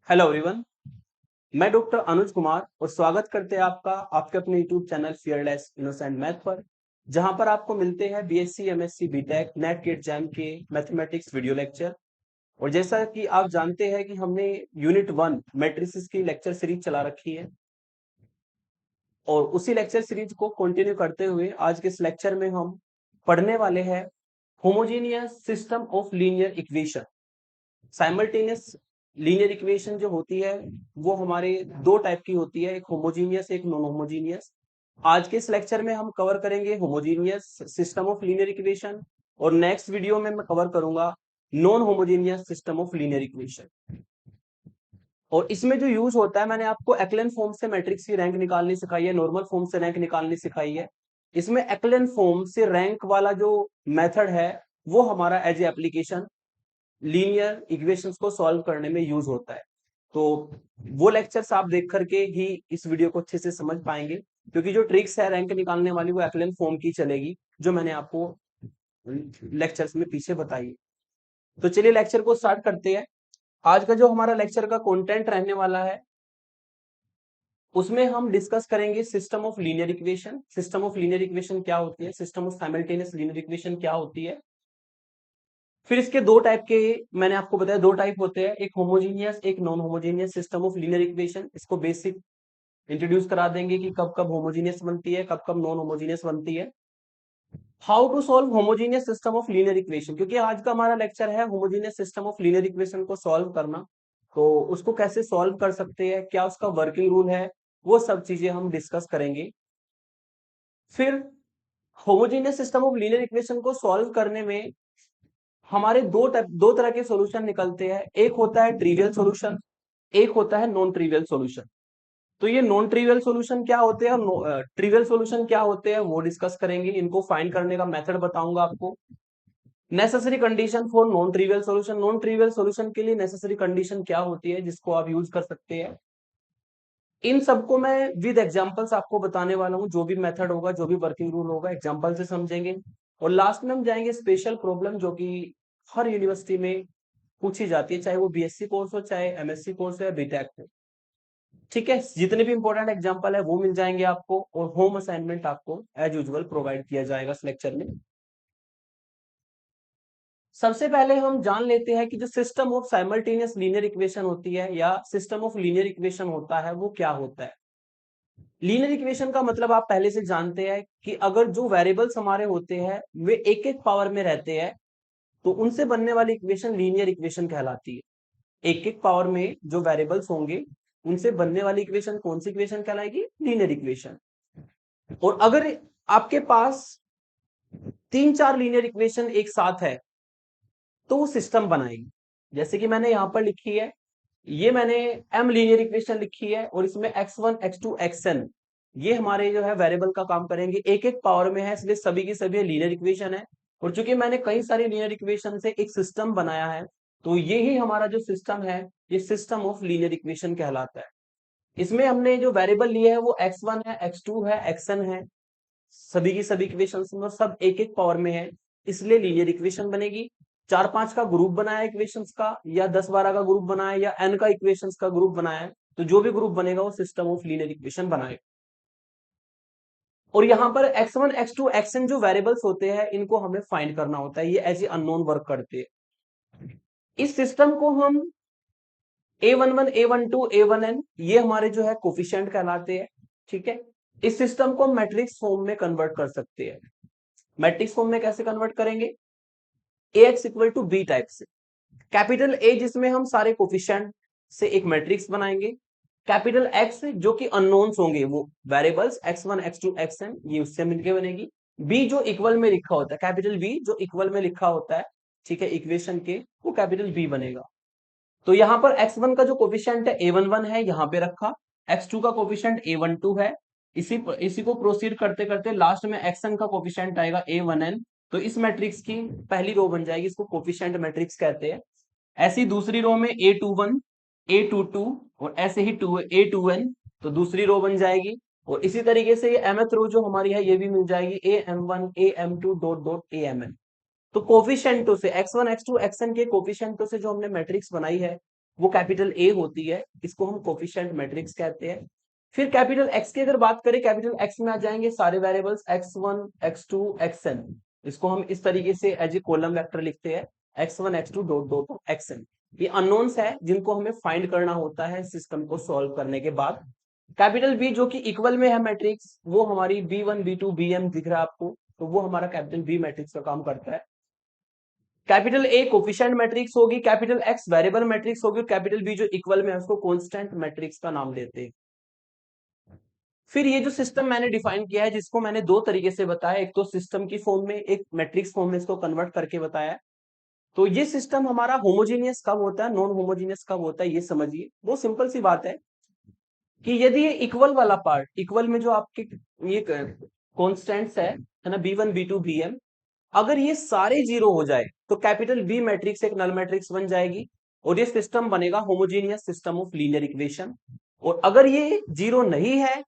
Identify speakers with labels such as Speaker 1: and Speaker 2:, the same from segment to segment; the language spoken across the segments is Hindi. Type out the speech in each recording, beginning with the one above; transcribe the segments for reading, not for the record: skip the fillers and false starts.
Speaker 1: Hello everyone. मैं डॉक्टर अनुज कुमार और स्वागत करते हैं आपका आपके अपने YouTube channel fearless innocent math पर, जहां पर आपको मिलते हैं BSc MSc BTech NET GATE JAM के मैथमेटिक्स वीडियो लेक्चर। और जैसा कि आप जानते हैं कि हमने यूनिट 1 मैट्रिसेस की लेक्चर सीरीज चला रखी है और उसी लेक्चर सीरीज को कंटिन्यू करते हुए आज के इस लेक्चर में हम पढ़ने वाले हैं homogeneous system of linear equation. Simultaneous linear equation जो होती है वो हमारे दो टाइप की होती है, एक होमोजीनियस एक नॉन होमोजीनियस। आज के इस लेक्चर में हम कवर करेंगे homogeneous system of linear equation और नेक्स्ट वीडियो में मैं कवर करूंगा non homogeneous system of linear equation. और इसमें जो यूज होता है, मैंने आपको एक्लेन फॉर्म से मैट्रिक्स की रैंक निकालनी सिखाई है, नॉर्मल फॉर्म से रैंक निकालनी सिखाई है। इसमें एक्लेन फॉर्म से रैंक वाला जो मेथड है वो हमारा as a application linear equations को सॉल्व करने में यूज होता है। तो वो लेक्चर्स आप देख करके ही इस वीडियो को अच्छे से समझ पाएंगे, क्योंकि जो ट्रिक्स है रैंक निकालने वाली वो एक्लेन फॉर्म की चलेगी, जो मैंने आपको लेक्चर्स में पीछे बताई है। तो चलिए लेक्चर को स्टार्ट करते हैं। आज का जो हमारा लेक्चर का कंटेंट रहने वाला है उसमें हम डिस्कस करेंगे system of linear equation. System of linear equation क्या होती है, system of simultaneous linear equation क्या होती है। फिर इसके दो टाइप के, मैंने आपको बताया दो टाइप होते हैं, एक होमोजीनियस एक non homogeneous system of linear equation. इसको बेसिक इंट्रोड्यूस करा देंगे कि कब कब होमोजीनियस बनती है, कब कब नॉन होमोजीनियस बनती है। How to solve homogeneous system of linear equation, क्योंकि आज का हमारा लेक्चर है homogeneous system of linear equation को सॉल्व करना। तो उसको कैसे सॉल्व कर सकते हैं, क्या उसका वर्किंग रूल है, वो सब चीजें हम डिस्कस करेंगे। फिर homogeneous system of linear equation को सॉल्व करने में हमारे दो तरह के सॉल्यूशन निकलते हैं, एक होता है ट्रिवियल सॉल्यूशन, एक होता है नॉन ट्रिवियल सॉल्यूशन। तो ये नॉन ट्रिवियल सॉल्यूशन क्या होते हैं और ट्रिवियल सॉल्यूशन क्या होते हैं वो डिस्कस करेंगे। इनको फाइंड करने का मेथड बताऊंगा आपको। Necessary condition for non trivial solution, non trivial solution के लिए नेसेसरी कंडीशन क्या होती है जिसको आप यूज कर सकते हैं। इन सबको मैं विद एग्जांपल्स आपको बताने वाला हूं, जो भी मेथड होगा जो भी वर्किंग रूल होगा एग्जांपल से समझेंगे। और लास्ट में हम जाएंगे स्पेशल प्रॉब्लम, जो कि हर यूनिवर्सिटी में पूछी जाती है, चाहे वो बीएससी कोर्स हो चाहे एमएससी कोर्स हो या बीटेक हो। ठीक है, जितने भी इंपॉर्टेंट एग्जांपल है वो मिल जाएंगे आपको और होम असाइनमेंट आपको एज यूजुअल प्रोवाइड किया जाएगा इस लेक्चर में। सबसे पहले हम जान लेते हैं कि जो system of simultaneous linear equation होती है या सिस्टम ऑफ लीनियर इक्वेशन होता है वो क्या होता है। लीनियर इक्वेशन का मतलब आप पहले से जानते हैं कि अगर जो वेरिएबल्स हमारे होते हैं वे एक एक पावर में रहते हैं तो उनसे बनने वाली इक्वेशन लीनियर इक्वेशन कहलाती है। एक एक पावर में जो वेरिएबल्स होंगे उनसे बनने वाली इक्वेशन कौन सी इक्वेशन कहलाएगी, लीनियर इक्वेशन। और अगर आपके पास तीन चार लीनियर इक्वेशन एक साथ है तो वो सिस्टम बनाएगी। जैसे कि मैंने यहां पर लिखी है, ये मैंने एम लीनियर इक्वेशन लिखी है और इसमें x1 x2 xn ये हमारे जो है वेरिएबल का काम करेंगे, एक एक पावर में है इसलिए सभी की सभी लीनियर इक्वेशन है। और चूंकि मैंने कई सारी लीनियर इक्वेशन से एक सिस्टम बनाया है तो ये ही हमारा जो सिस्टम है ये सिस्टम ऑफ लीनियर इक्वेशन कहलाता है। इसमें हमने जो वेरिएबल लिए है वो x1 है x2 है xn है, सभी की सभी इक्वेशन सब एक एक पावर में है इसलिए लीनियर इक्वेशन बनेगी। चार पांच का ग्रुप बनाया इक्वेशंस का या 10-12 का ग्रुप बनाया या एन का इक्वेशंस का ग्रुप बनाया है तो जो भी ग्रुप बनेगा वो सिस्टम ऑफ लीनियर इक्वेशन बनाएगा। और यहाँ पर x1 x2 xn जो वेरिएबल्स होते हैं इनको हमें फाइंड करना होता है, ये एज ए अननोन वर्क करते हैं। इस सिस्टम को हम a11 a12 a1n ये हमारे जो है कोफिशिएंट कहलाते हैं। ठीक है, इस सिस्टम को हम मैट्रिक्स फॉर्म में कन्वर्ट कर सकते हैं। मैट्रिक्स फॉर्म में कैसे कन्वर्ट करेंगे, ax equal to B type से, कैपिटल ए जिसमें हम सारे कोफिशिएंट से एक मैट्रिक्स बनाएंगे, कैपिटल एक्स जो कि अननोन्स होंगे वो वेरिएबल्स x1 x2 xn ये उससे मिलके बनेगी। बी जो इक्वल में लिखा होता है, कैपिटल बी जो इक्वल में लिखा होता है, ठीक है, इक्वेशन के, वो कैपिटल बी बनेगा। तो यहाँ पर x1 का जो कोफिशिएंट है a11 है यहाँ पे रखा, x2 का कोफिशिएंट a12 है, इसी को प्रोसीड करते करते लास्ट में xn का कोफिशिएंट आएगा a1n। तो इस मैट्रिक्स की पहली रो बन जाएगी, इसको कोफिशिएंट मैट्रिक्स कहते हैं। ऐसी दूसरी रो में a21 a22 और ऐसे ही a2n, तो दूसरी रो बन जाएगी। और इसी तरीके से ये mth रो जो हमारी है ये भी मिल जाएगी am1 am2 dot dot amn। तो कोफिशिएंटों से x1 x2 xn के कोफिशिएंटों से जो हमने मैट्रिक्स बनाई है वो कैपिटल A होती है, इसको हम कोफिशिएंट मैट्रिक्स कहते हैं। फिर कैपिटल X की अगर बात करें, कैपिटल X में आ जाएंगे सारे वेरिएबल्स x1 x2 xn। इसको हम इस तरीके से एज ए कॉलम वेक्टर लिखते हैं, x1 x2 dot dot xn। ये अननोन्स है जिनको हमें फाइंड करना होता है सिस्टम को सॉल्व करने के बाद। कैपिटल B जो कि इक्वल में है मैट्रिक्स, वो हमारी B1 B2 Bm दिख रहा है आपको, तो वो हमारा कैपिटल B मैट्रिक्स का काम करता है। कैपिटल ए कोफिशिएंट मैट्रिक्स होगी, कैपिटल एक्स वेरिएबल मैट्रिक्स होगी, और कैपिटल बी जो इक्वल में है उसको कांस्टेंट मैट्रिक्स का नाम देते हैं। फिर ये जो सिस्टम मैंने डिफाइन किया है, जिसको मैंने दो तरीके से बताया, एक तो सिस्टम की फॉर्म में, एक मैट्रिक्स फॉर्म में इसको कन्वर्ट करके बताया। तो ये सिस्टम हमारा होमोजीनियस कब होता है, नॉन होमोजीनियस कब होता है, ये समझिए। वो सिंपल सी बात है कि यदि ये इक्वल वाला पार्ट, इक्वल में जो आपके ये कॉन्स्टेंट्स है ना, B1 B2 Bm, अगर ये सारे जीरो हो जाए तो कैपिटल बी मैट्रिक्स एक नल मैट्रिक्स बन जाएगी, और ये सिस्टम बनेगा homogeneous system of linear equation. और अगर ये जीरो नहीं है,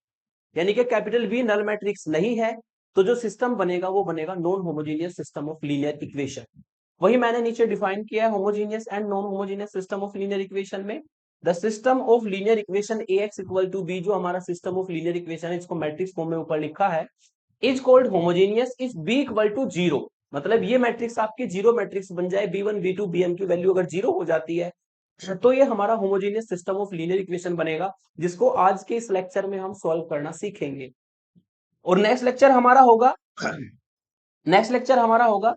Speaker 1: यानी कि कैपिटल बी नल मैट्रिक्स नहीं है, तो जो सिस्टम बनेगा वो बनेगा non homogeneous system of linear equation. वही मैंने नीचे डिफाइन किया है homogeneous and non homogeneous system of linear equation में। The system of linear equation Ax equal to B, जो हमारा सिस्टम ऑफ लीनियर इक्वेशन है, इसको मैट्रिक्स फॉर्म में ऊपर लिखा है, is called homogeneous if B equal to zero. मतलब ये मैट्रिक्स आपकी जीरो मैट्रिक्स बन जाए, B1 B2 Bm की वैल्यू अगर जीरो हो जाती है, तो ये हमारा homogeneous system of linear equation बनेगा, जिसको आज के इस लेक्चर में हम सॉल्व करना सीखेंगे। और नेक्स्ट लेक्चर हमारा होगा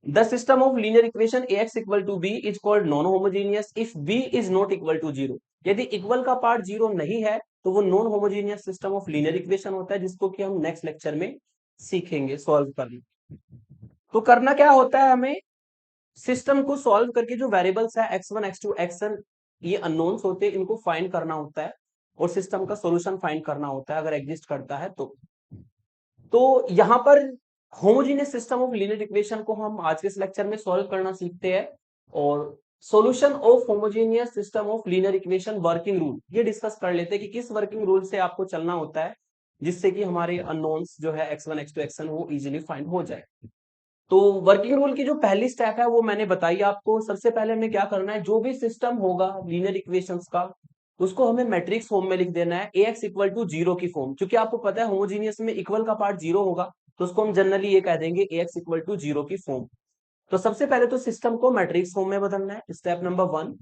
Speaker 1: the system of linear equation Ax equal to B is called non homogeneous if B is not equal to zero. यदि इक्वल का पार्ट जीरो नहीं है तो वो non homogeneous system of linear equation होता है, जिसको कि हम नेक्स्ट लेक्चर में सीखेंगे सॉल्व करना। तो करना क्या होता है हमें, सिस्टम को सॉल्व करके जो वेरिएबल्स है x1 x2 xn, ये अननोन्स होते हैं, इनको फाइंड करना होता है, और सिस्टम का सॉल्यूशन फाइंड करना होता है अगर एग्जिस्ट करता है तो यहां पर homogeneous system of linear equation को हम आज के इस लेक्चर में सॉल्व करना सीखते हैं, और solution of homogeneous system of linear equation working rule ये डिस्कस कर लेते हैं कि किस वर्किंग रूल से आपको चलना होता है, जिससे कि हमारे अननोन्स जो है x1 x2 xn वो इजीली फाइंड हो जाए। तो वर्किंग रूल की जो पहली स्टेप है वो मैंने बताई आपको। सबसे पहले हमें क्या करना है, जो भी सिस्टम होगा लीनियर इक्वेशंस का, उसको हमें मैट्रिक्स फॉर्म में लिख देना है, Ax इक्वल टू जीरो की फॉर्म। क्योंकि आपको पता है होमोजीनियस में इक्वल का पार्ट जीरो होगा, तो उसको हम जनरली ये कह देंगे Ax इक्वल टू जीरो की फॉर्म। तो सबसे पहले तो सिस्टम को मैट्रिक्स फॉर्म में बदलना है, स्टेप नंबर 1।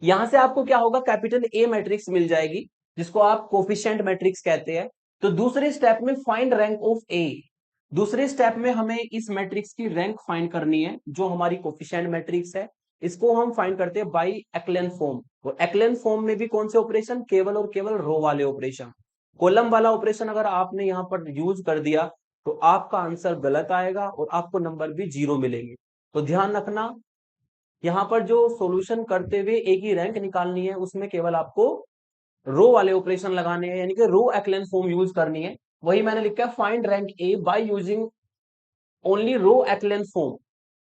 Speaker 1: यहां से आपको क्या होगा, कैपिटल ए मैट्रिक्स मिल जाएगी, जिसको आप कोफिशिएंट मैट्रिक्स कहते हैं। तो दूसरे स्टेप में फाइंड रैंक ऑफ ए, दूसरे स्टेप में हमें इस मैट्रिक्स की रैंक फाइंड करनी है, जो हमारी कोफिशिएंट मैट्रिक्स है। इसको हम फाइंड करते हैं बाय एक्लेन फॉर्म। और एक्लेन फॉर्म में भी कौन से ऑपरेशन, केवल और केवल रो वाले ऑपरेशन। कॉलम वाला ऑपरेशन अगर आपने यहां पर यूज कर दिया तो आपका आंसर गलत आएगा और आपको नंबर भी जीरो मिलेंगे। तो ध्यान रखना, यहां पर जो सॉल्यूशन करते हुए एक ही रैंक निकालनी है, उसमें केवल आपको रो वाले ऑपरेशन लगाने हैं, यानी कि रो एक्लेन फॉर्म यूज करनी है। वही मैंने लिखा है find rank A by using only row echelon form,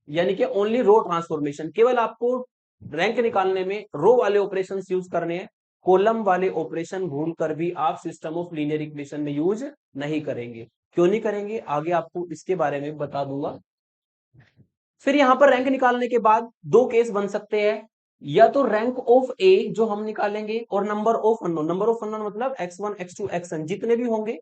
Speaker 1: यानी कि ओनली रो ट्रांसफॉर्मेशन। केवल आपको रैंक निकालने में रो वाले ऑपरेशन यूज करने हैं, कॉलम वाले ऑपरेशन भूल कर भी आप सिस्टम ऑफ लीनियर इक्वेशन में यूज नहीं करेंगे। क्यों नहीं करेंगे, आगे आपको इसके बारे में बता दूंगा। फिर यहां पर रैंक निकालने के बाद दो केस बन सकते हैं, या तो रैंक ऑफ ए जो हम निकालेंगे, और number of unknown. Number of unknown मतलब x1 x2 xn जितने भी होंगे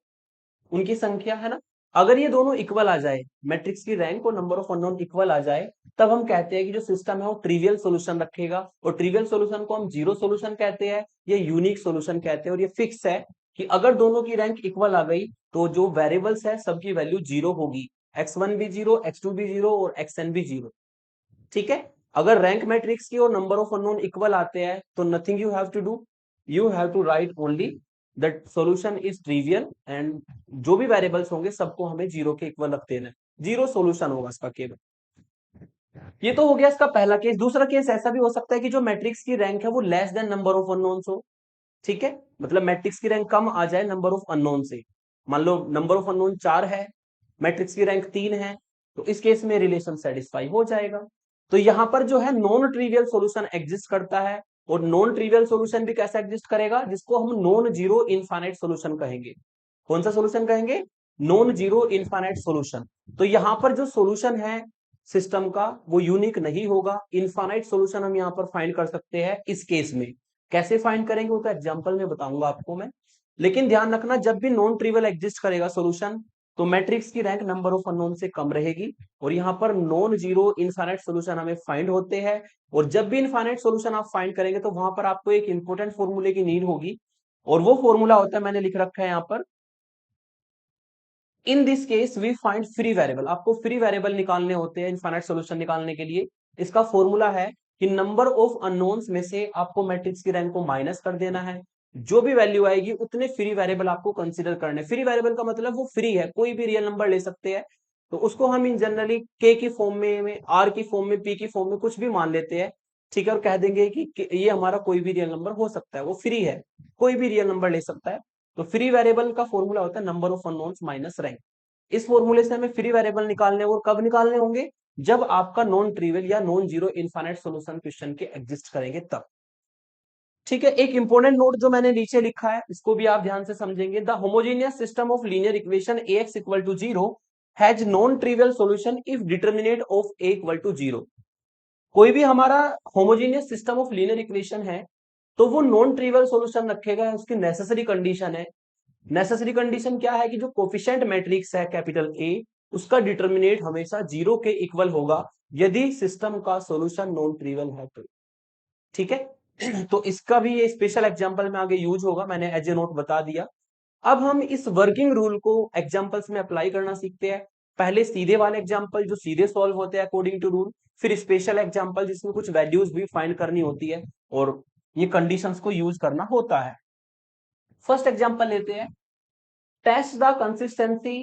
Speaker 1: उनकी संख्या, है ना। अगर ये दोनों इक्वल आ जाए, मैट्रिक्स की रैंक और नंबर ऑफ अननोन इक्वल आ जाए, तब हम कहते हैं कि जो सिस्टम है वो ट्रिवियल सॉल्यूशन रखेगा। और ट्रिवियल सॉल्यूशन को हम जीरो सॉल्यूशन कहते हैं, ये यूनिक सॉल्यूशन कहते हैं। और ये फिक्स है कि अगर दोनों की रैंक इक्वल आ गई तो जो वेरिएबल्स है सबकी वैल्यू जीरो होगी, x1 भी जीरो, x2 भी जीरो और xn भी जीरो। ठीक है। अगर रैंक मैट्रिक्स की और नंबर ऑफ अननोन इक्वल आते हैं तो nothing you have to do, you have to write only that solution is trivial, and जो भी वेरिएबल्स होंगे सबको हमें जीरो के इक्वल रख देना है, जीरो सॉल्यूशन होगा इसका केवल। ये तो हो गया इसका पहला केस। दूसरा केस ऐसा भी हो सकता है कि जो मैट्रिक्स की रैंक है वो less than number of unknowns हो। ठीक है, मतलब मैट्रिक्स की रैंक कम आ जाए नंबर ऑफ अननोन से। मान लो नंबर ऑफ अननोन 4 है, मैट्रिक्स की रैंक 3 है, तो इस केस में रिलेशन सेटिस्फाई हो जाएगा। तो यहां पर जो है नॉन ट्रिवियल सॉल्यूशन एग्जिस्ट करता है। और नॉन ट्रिवियल सॉल्यूशन भी कैसे एग्जिस्ट करेगा, जिसको हम नॉन जीरो इनफाइनाइट सॉल्यूशन कहेंगे। कौन सा सॉल्यूशन कहेंगे, नॉन जीरो इनफाइनाइट सॉल्यूशन। तो यहां पर जो सॉल्यूशन है सिस्टम का वो यूनिक नहीं होगा। इनफाइनाइट सॉल्यूशन हम यहाँ पर फाइंड कर सकते हैं इस केस में। कैसे फाइंड करेंगे वो तो एग्जांपल में बताऊंगा आपको मैं। लेकिन ध्यान रखना, जब भी नॉन ट्रिवियल एग्जिस्ट करेगा सॉल्यूशन, तो मैट्रिक्स की रैंक नंबर ऑफ अननोन से कम रहेगी। और यहाँ पर नॉन जीरो इनफाइनाइट सॉल्यूशन हमें फाइंड होते हैं। और जब भी इनफाइनाइट सॉल्यूशन आप फाइंड करेंगे तो वहां पर आपको एक इंपॉर्टेंट फॉर्मूले की नीड होगी, और वो फॉर्मूला होता है, मैंने लिख रखा है यहाँ पर, in this case we find free variable. आपको फ्री वेरिएबल निकालने होते हैं इनफाइनाइट सॉल्यूशन निकालने के लिए। इसका फॉर्मूला है कि नंबर ऑफ अननोन्स में से आपको मैट्रिक्स की रैंक को माइनस कर देना है। जो भी वैल्यू आएगी उतने फ्री वेरिएबल आपको कंसीडर करने। फ्री वेरिएबल का मतलब वो फ्री है, कोई भी रियल नंबर ले सकते हैं। तो उसको हम इन जनरली के की फॉर्म में, आर की फॉर्म में, पी की फॉर्म में कुछ भी मान लेते हैं, ठीक है, और कह देंगे कि ये हमारा कोई भी रियल नंबर हो सकता है, वो फ्री है, कोई भी रियल नंबर ले सकता है। तो फ्री वेरिएबल का फॉर्मूला होता है number of unknowns minus rank. इस फॉर्मूले से हमें फ्री वेरिएबल निकालने, और कब निकालने होंगे, जब आपका नॉन ट्रिवियल या non zero infinite solution question के एग्जिस्ट करेंगे तब। ठीक है, एक इंपॉर्टेंट नोट जो मैंने नीचे लिखा है इसको भी आप ध्यान से समझेंगे। The homogeneous system of linear equation ax equal to zero has non trivial solution if determinant of a equal to zero. कोई भी हमारा homogeneous system of linear equation है तो वो नॉन ट्रिवियल सॉल्यूशन रखेगा, उसकी नेसेसरी कंडीशन है। नेसेसरी कंडीशन क्या है कि जो कोफिशिएंट मैट्रिक्स है कैपिटल ए, उसका डिटर्मिनेट हमेशा जीरो के इक्वल होगा यदि सिस्टम का सॉल्यूशन नॉन ट्रिवियल है तो। ठीक है, तो इसका भी ये स्पेशल एग्जांपल में आगे यूज होगा, मैंने एज ए नोट बता दिया। अब हम इस वर्किंग रूल को एग्जांपल्स में अप्लाई करना सीखते हैं। पहले सीधे वाले एग्जांपल जो सीधे सॉल्व होते हैं अकॉर्डिंग टू रूल, फिर स्पेशल एग्जांपल जिसमें कुछ वैल्यूज भी फाइंड करनी होती है और ये कंडीशंस को यूज करना होता है। फर्स्ट एग्जांपल लेते हैं। Test the consistency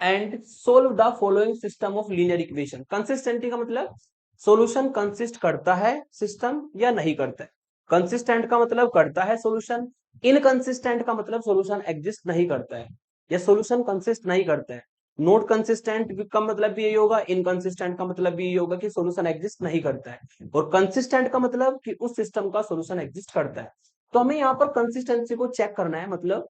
Speaker 1: and solve the following system of linear equation. Consistency का मतलब सॉल्यूशन कंसिस्ट करता है सिस्टम या नहीं करता है। कंसिस्टेंट का मतलब करता है सॉल्यूशन। इनकंसिस्टेंट का मतलब सॉल्यूशन एग्जिस्ट नहीं करता है या सॉल्यूशन कंसिस्ट नहीं करता है। नॉट कंसिस्टेंट का मतलब भी यही होगा, इनकंसिस्टेंट का मतलब भी यही होगा कि सॉल्यूशन एग्जिस्ट नहीं करता है। और कंसिस्टेंट का मतलब कि उस सिस्टम का सॉल्यूशन एग्जिस्ट करता है। तो हमें यहाँ पर कंसिस्टेंसी को चेक करना है, मतलब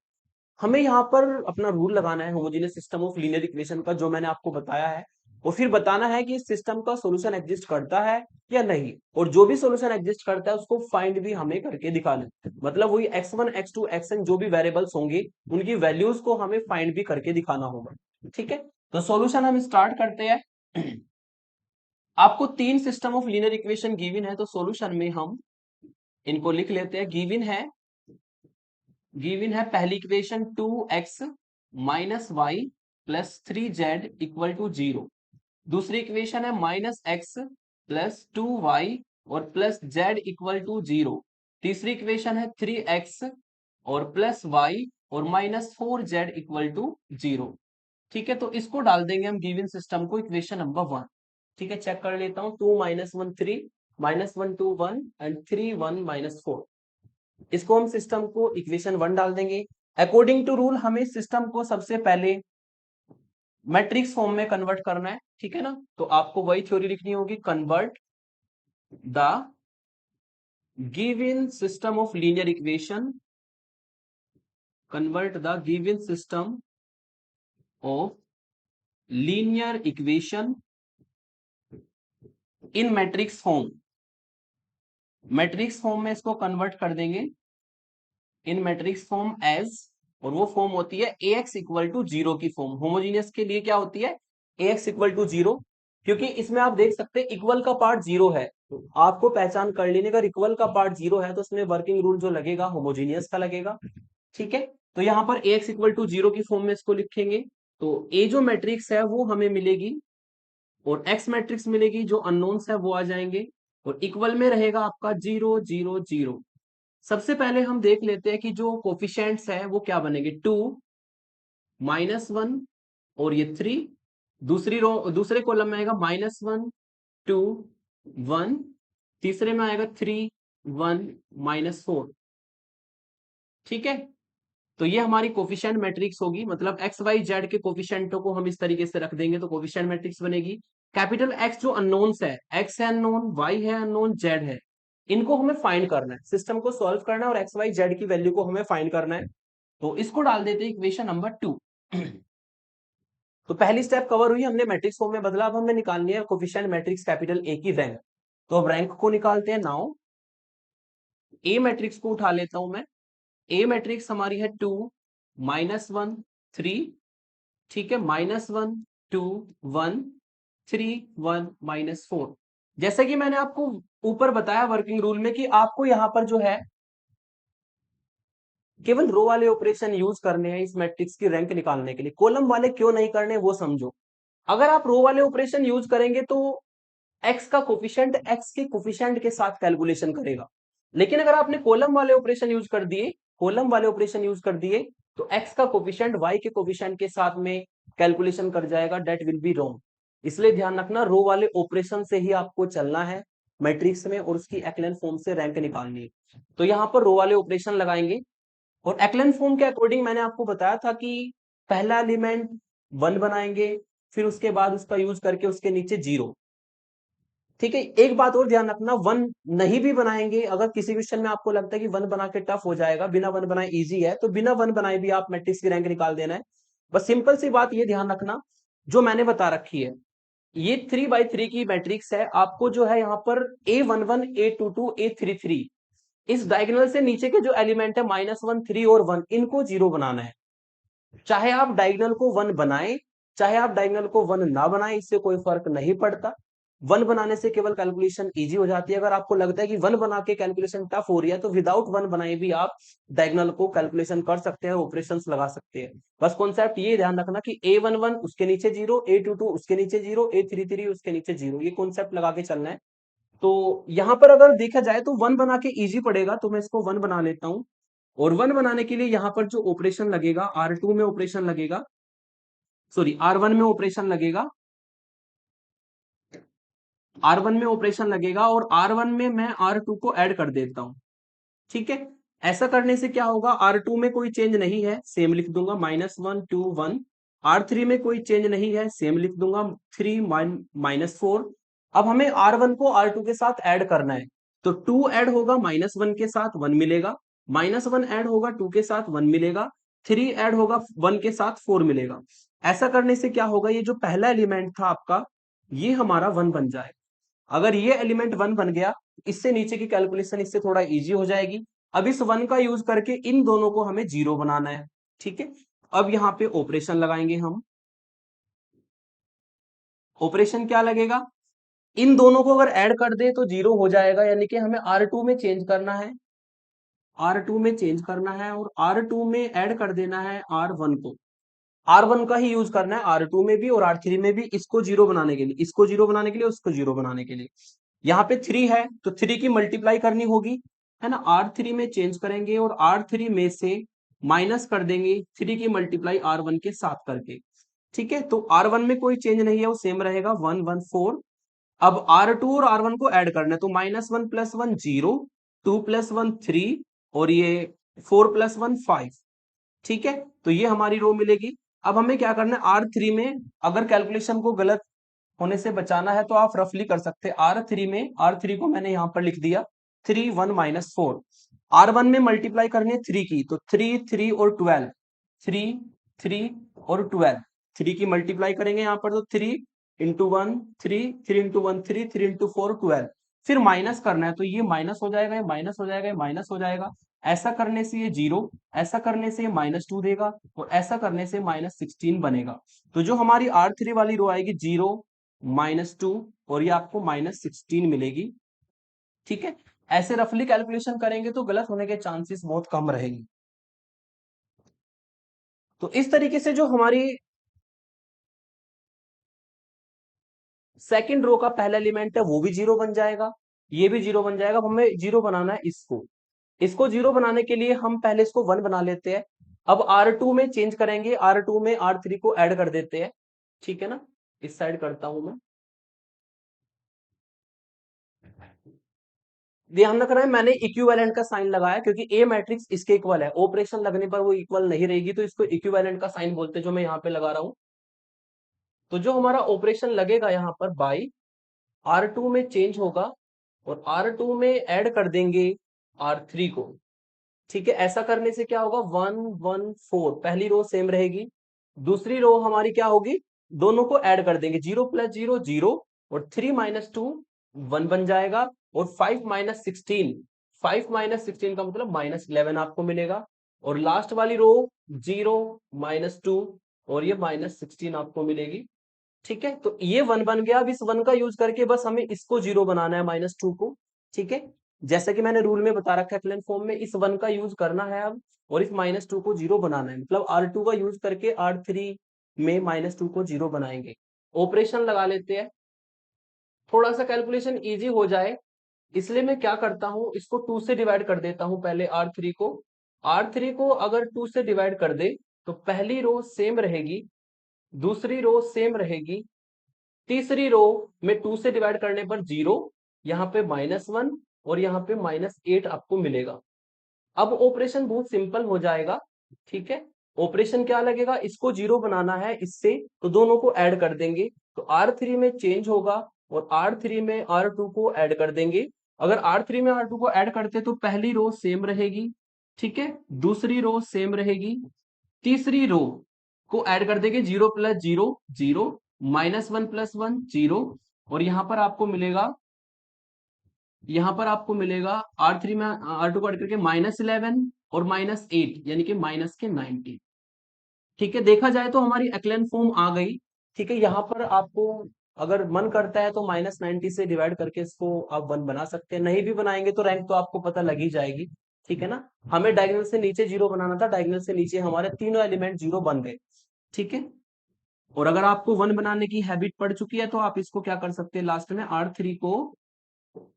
Speaker 1: हमें यहाँ पर अपना रूल लगाना है homogeneous system of linear equation का, जो मैंने आपको बताया है। और फिर बताना है कि इस सिस्टम का सॉल्यूशन एग्जिस्ट करता है या नहीं, और जो भी सॉल्यूशन एग्जिस्ट करता है उसको फाइंड भी हमें करके दिखाना है। मतलब वही x1 x2 xn जो भी वेरिएबल्स होंगे उनकी वैल्यूज को हमें फाइंड भी करके दिखाना होगा। ठीक है, तो सॉल्यूशन हम स्टार्ट करते हैं। आपको तीन system of linear equation given है, तो सॉल्यूशन में हम इनको लिख लेते हैं। गिवन है पहली equation 2x minus y plus 3z equal to zero. दूसरी इक्वेशन है माइनस एक्स प्लस 2y और plus z equal to zero. तीसरी इक्वेशन है 3x और प्लस y और minus 4z equal to zero. ठीक है, तो इसको डाल देंगे हम गिवन सिस्टम को इक्वेशन नंबर 1। ठीक है, चेक कर लेता हूं। 2 माइनस 1 3 माइनस 1 2 1 एंड 3 1 माइनस 4। इसको हम सिस्टम को इक्वेशन 1 डाल देंगे। अकॉर्डिंग टू रूल हमें सिस्टम को सबसे पहले मैट्रिक्स फॉर्म में कन्वर्ट करना है। ठीक है ना, तो आपको वही थ्योरी लिखनी होगी, convert the given system of linear equation, convert the given system of linear equation in matrix form. Matrix form में इसको कन्वर्ट कर देंगे इन मैट्रिक्स फॉर्म एज, और वो फॉर्म होती है ax इक्वल टू जीरो की फॉर्म। होमोजीनियस के लिए क्या होती है, ax इक्वल टू जीरो, क्योंकि इसमें आप देख सकते हैं इक्वल का पार्ट जीरो है। तो आपको पहचान कर लेने का, इक्वल का पार्ट जीरो है तो इसमें वर्किंग रूल जो लगेगा होमोजीनियस का लगेगा। ठीक है, तो यहाँ पर ax इक्वल टू जीरो की फॉर्म में इसको लिखेंगे। तो ए जो मैट्रिक्स है वो हमें मिलेगी और एक्स मैट्रिक्स मिलेगी, जो अननोन्स है वो आ जाएंगे, और इक्वल में रहेगा आपका 0 0 0। सबसे पहले हम देख लेते हैं कि जो कोफिशिएंट्स है वो क्या बनेंगे, 2 -1 और ये 3। दूसरी रो दूसरे कॉलम में आएगा -1 2 1, तीसरे में आएगा 3 1 -4। ठीक है, तो ये हमारी कोफिशिएंट मैट्रिक्स होगी, मतलब एक्स वाई जेड के कोफिशिएंटों को हम इस तरीके से रख देंगे तो कोफिशिएंट मैट्रिक्स बनेगी। कैपिटल एक्स जो अननोन्स है, एक्स है अननोन, वाई है अननोन, जेड है, इनको हमें फाइंड करना है, सिस्टम को सॉल्व करना है और एक्स वाई जेड की वैल्यू को हमें फाइंड करना है। तो इसको डाल देते हैं इक्वेशन नंबर 2। तो पहली स्टेप कवर हुई, हमने मैट्रिक्स फॉर्म में बदला। अब हमें निकालनी है कोफिशिएंट मैट्रिक्स कैपिटल ए की रैंक। तो अब रैंक को निकालते हैं। नाउ ए मैट्रिक्स को उठा लेता हूं मैं। ए मैट्रिक्स हमारी है 2 -1 3, ठीक है, -1 2 1 3 1 -4। जैसे कि मैंने आपको ऊपर बताया वर्किंग रूल में कि आपको यहां पर जो है केवल रो वाले ऑपरेशन यूज करने हैं इस मैट्रिक्स की रैंक निकालने के लिए, कॉलम वाले क्यों नहीं करने वो समझो। अगर आप रो वाले ऑपरेशन यूज करेंगे तो एक्स का कोफिशिएंट एक्स के कोफिशिएंट के साथ कैलकुलेशन करेगा, लेकिन अगर आपने कॉलम वाले ऑपरेशन यूज कर दिए, कॉलम वाले ऑपरेशन यूज कर दिए तो एक्स का कोफिशिएंट वाई के कोफिशिएंट के साथ में कैलकुलेशन कर जाएगा, डेट विल बी रॉन्ग। इसलिए ध्यान रखना रो वाले ऑपरेशन से ही आपको चलना है मैट्रिक्स में और उसकी एक्लेन फॉर्म से रैंक निकालनी है। तो यहां पर रो वाले ऑपरेशन लगाएंगे और एक्लेन फॉर्म के अकॉर्डिंग मैंने आपको बताया था कि पहला एलिमेंट 1 बनाएंगे, फिर उसके बाद उसका यूज करके उसके नीचे 0। ठीक है, एक बात और ध्यान रखना, 1 नहीं भी बनाएंगे, अगर किसी क्वेश्चन में आपको लगता है कि 1 बना के टफ हो जाएगा, बिना 1 बनाए इजी है, तो बिना 1 बनाए भी आप मैट्रिक्स की रैंक निकाल देना है। बस सिंपल सी बात ये ध्यान रखना जो मैंने बता रखी है, ये 3x3 की मैट्रिक्स है। आपको जो है यहाँ पर A11 A22 A33 इस डायगोनल से नीचे के जो एलिमेंट है -1 3 और 1 इनको 0 बनाना है। चाहे आप डायगोनल को 1 बनाएं, चाहे आप डायगोनल को 1 ना बनाएं, इससे कोई फर्क नहीं पड़ता। 1 बनाने से केवल कैलकुलेशन इजी हो जाती है। अगर आपको लगता है कि 1 बना के कैलकुलेशन टफ हो रही है तो विदाउट 1 बनाए भी आप डायगोनल को कैलकुलेशन कर सकते हैं, ऑपरेशंस लगा सकते हैं। बस कॉन्सेप्ट ये ध्यान रखना कि A11 उसके नीचे 0, A22 उसके नीचे 0, A33 उसके नीचे 0, ये कॉन्सेप्ट लगा के चलना है। तो यहां पर अगर देखा जाए तो 1 बना के इजी पड़ेगा, तो मैं इसको 1 बना लेता हूं। और 1 बनाने के लिए यहां पर जो ऑपरेशन लगेगा R2 में ऑपरेशन लगेगा, सॉरी R1 में ऑपरेशन लगेगा, R1 में ऑपरेशन लगेगा और R1 में मैं R2 को ऐड कर देता हूं। ठीक है, ऐसा करने से क्या होगा, R2 में कोई चेंज नहीं है, सेम लिख दूंगा -1 2 1। R3 में कोई चेंज नहीं है, सेम लिख दूंगा 3 -4। अब हमें R1 को R2 के साथ ऐड करना है, तो 2 ऐड होगा -1 के साथ 1 मिलेगा, -1 ऐड होगा 2 के साथ 1 मिलेगा, 3 ऐड होगा 1 के साथ 4 मिलेगा। ऐसा करने से क्या होगा, ये जो पहला एलिमेंट था आपका ये हमारा 1 बन जाएगा। अगर ये एलिमेंट 1 बन गया, इससे नीचे की कैलकुलेशन इससे थोड़ा इजी हो जाएगी। अब इस 1 का यूज करके इन दोनों को हमें 0 बनाना है। ठीक है, अब यहां पे ऑपरेशन लगाएंगे हम। ऑपरेशन क्या लगेगा, इन दोनों को अगर ऐड कर दे तो 0 हो जाएगा, यानी कि हमें R2 में चेंज करना है, R2 में चेंज करना है और R2 में ऐड कर देना है R1 को। R1 का ही यूज करना है R2 में भी और R3 में भी, इसको 0 बनाने के लिए, इसको 0 बनाने के लिए, उसको 0 बनाने के लिए। यहाँ पे 3 है तो 3 की मल्टीप्लाई करनी होगी, है ना, R3 में चेंज करेंगे और R3 में से माइनस कर देंगे 3 की मल्टीप्लाई R1 के साथ करके। ठीक है, तो R1 में कोई चेंज नहीं है, वो सेम रहेगा 1 1 4। अब R2 और R1 को ऐड करना है, तो -1 + 1 0, 2 + 1 3 और ये 4 + 1 5। ठीक है, तो ये हमारी रो मिलेगी। अब हमें क्या करना है, R3 में अगर कैलकुलेशन को गलत होने से बचाना है तो आप रफली कर सकते हैं। R3 में, R3 को मैंने यहां पर लिख दिया 3 1 -4। R1 में मल्टीप्लाई करनी है 3 की, तो 3 3 और 12, 3 3 और 12, 3 की मल्टीप्लाई करेंगे यहां पर, तो 3 इंटू 1 3, 3 इंटू 1 3, 3 इंटू 4 12। फिर माइनस करना है, तो ये माइनस हो जाएगा, ये माइनस हो जाएगा, ये माइनस हो जाएगा। ऐसा करने से ये 0, ऐसा करने से ये -2 देगा और ऐसा करने से -16 बनेगा। तो जो हमारी R3 वाली रो आएगी 0 -2 और ये आपको -16 मिलेगी। ठीक है, ऐसे रफली कैलकुलेशन करेंगे तो गलत होने के चांसेस बहुत कम रहेंगे। तो इस तरीके से जो हमारी सेकंड रो का पहला एलिमेंट है वो भी 0 बन जाएगा, ये भी 0 बन जाएगा। हमें 0 बनाना है इसको, इसको 0 बनाने के लिए हम पहले इसको 1 बना लेते हैं। अब R2 में चेंज करेंगे, R2 में R3 को ऐड कर देते हैं। ठीक है ना, इस साइड करता हूं मैं। ध्यान रखना है मैंने इक्विवेलेंट का साइन लगाया क्योंकि ए मैट्रिक्स इसके इक्वल है, ऑपरेशन लगने पर वो इक्वल नहीं रहेगी, तो इसको इक्विवेलेंट का साइन बोलते हैं, जो मैं यहाँ पे लगा रहा हूं। तो जो हमारा ऑपरेशन लगेगा यहाँ पर बाई R2 में चेंज होगा और R2 में ऐड कर देंगे R3 को। ठीक है, ऐसा करने से क्या होगा, 1 1 4, पहली रो सेम रहेगी, दूसरी रो हमारी क्या होगी दोनों को ऐड कर देंगे, 0 + 0 0 और 3 - 2 1 बन जाएगा, और 5 - 16, 5 - 16 का मतलब -11 आपको मिलेगा, और लास्ट वाली रो 0 - 2 और ये -16 आपको मिलेगी। ठीक है, तो ये 1 बन गया। अब इस 1 का यूज करके बस हमें इसको 0 बनाना है, -2 को। ठीक है, जैसे कि मैंने रूल में बता रखा है प्लेन फॉर्म में, इस 1 का यूज करना है अब, और इस -2 को 0 बनाना है, मतलब R2 का यूज करके R3 में -2 को 0 बनाएंगे। ऑपरेशन लगा लेते हैं, थोड़ा सा कैलकुलेशन इजी हो जाए, इसलिए मैं क्या करता हूं, इसको 2 से डिवाइड कर देता हूं पहले R3 को। R3 को अगर 2 से डिवाइड कर दे तो पहली रो सेम रहेगी, दूसरी रो सेम रहेगी, तीसरी रो में 2 से डिवाइड करने पर 0, यहाँ पे -1 और यहाँ पे -8 आपको मिलेगा। अब ऑपरेशन बहुत सिंपल हो जाएगा। ठीक है, ऑपरेशन क्या लगेगा, इसको 0 बनाना है इससे, तो दोनों को ऐड कर देंगे, तो R3 में चेंज होगा और R3 में R2 को ऐड कर देंगे। अगर R3 में R2 को ऐड करते तो पहली रो सेम रहेगी, ठीक है, दूसरी रो सेम रहेगी, तीसरी रो को ऐड कर देंगे, 0 + 0 0, -1 + 1 0, और यहां पर आपको मिलेगा R3 में R2 को ऐड करके -11 और -8 यानी कि -90। ठीक है, देखा जाए तो हमारी एक्लेन फॉर्म आ गई। ठीक है, यहाँ पर आपको अगर मन करता है तो -90 से डिवाइड करके इसको आप 1 बना सकते हैं, नहीं भी बनाएंगे तो रैंक तो आपको पता लग ही जाएगी। ठीक है ना, हमें डायगोनल से नीचे 0 बनाना था, डायगोनल से नीचे हमारे तीनों एलिमेंट 0 बन गए। ठीक है, और अगर आपको 1 बनाने की हैबिट पड़ चुकी है तो आप इसको क्या कर सकते हैं, लास्ट में R3 को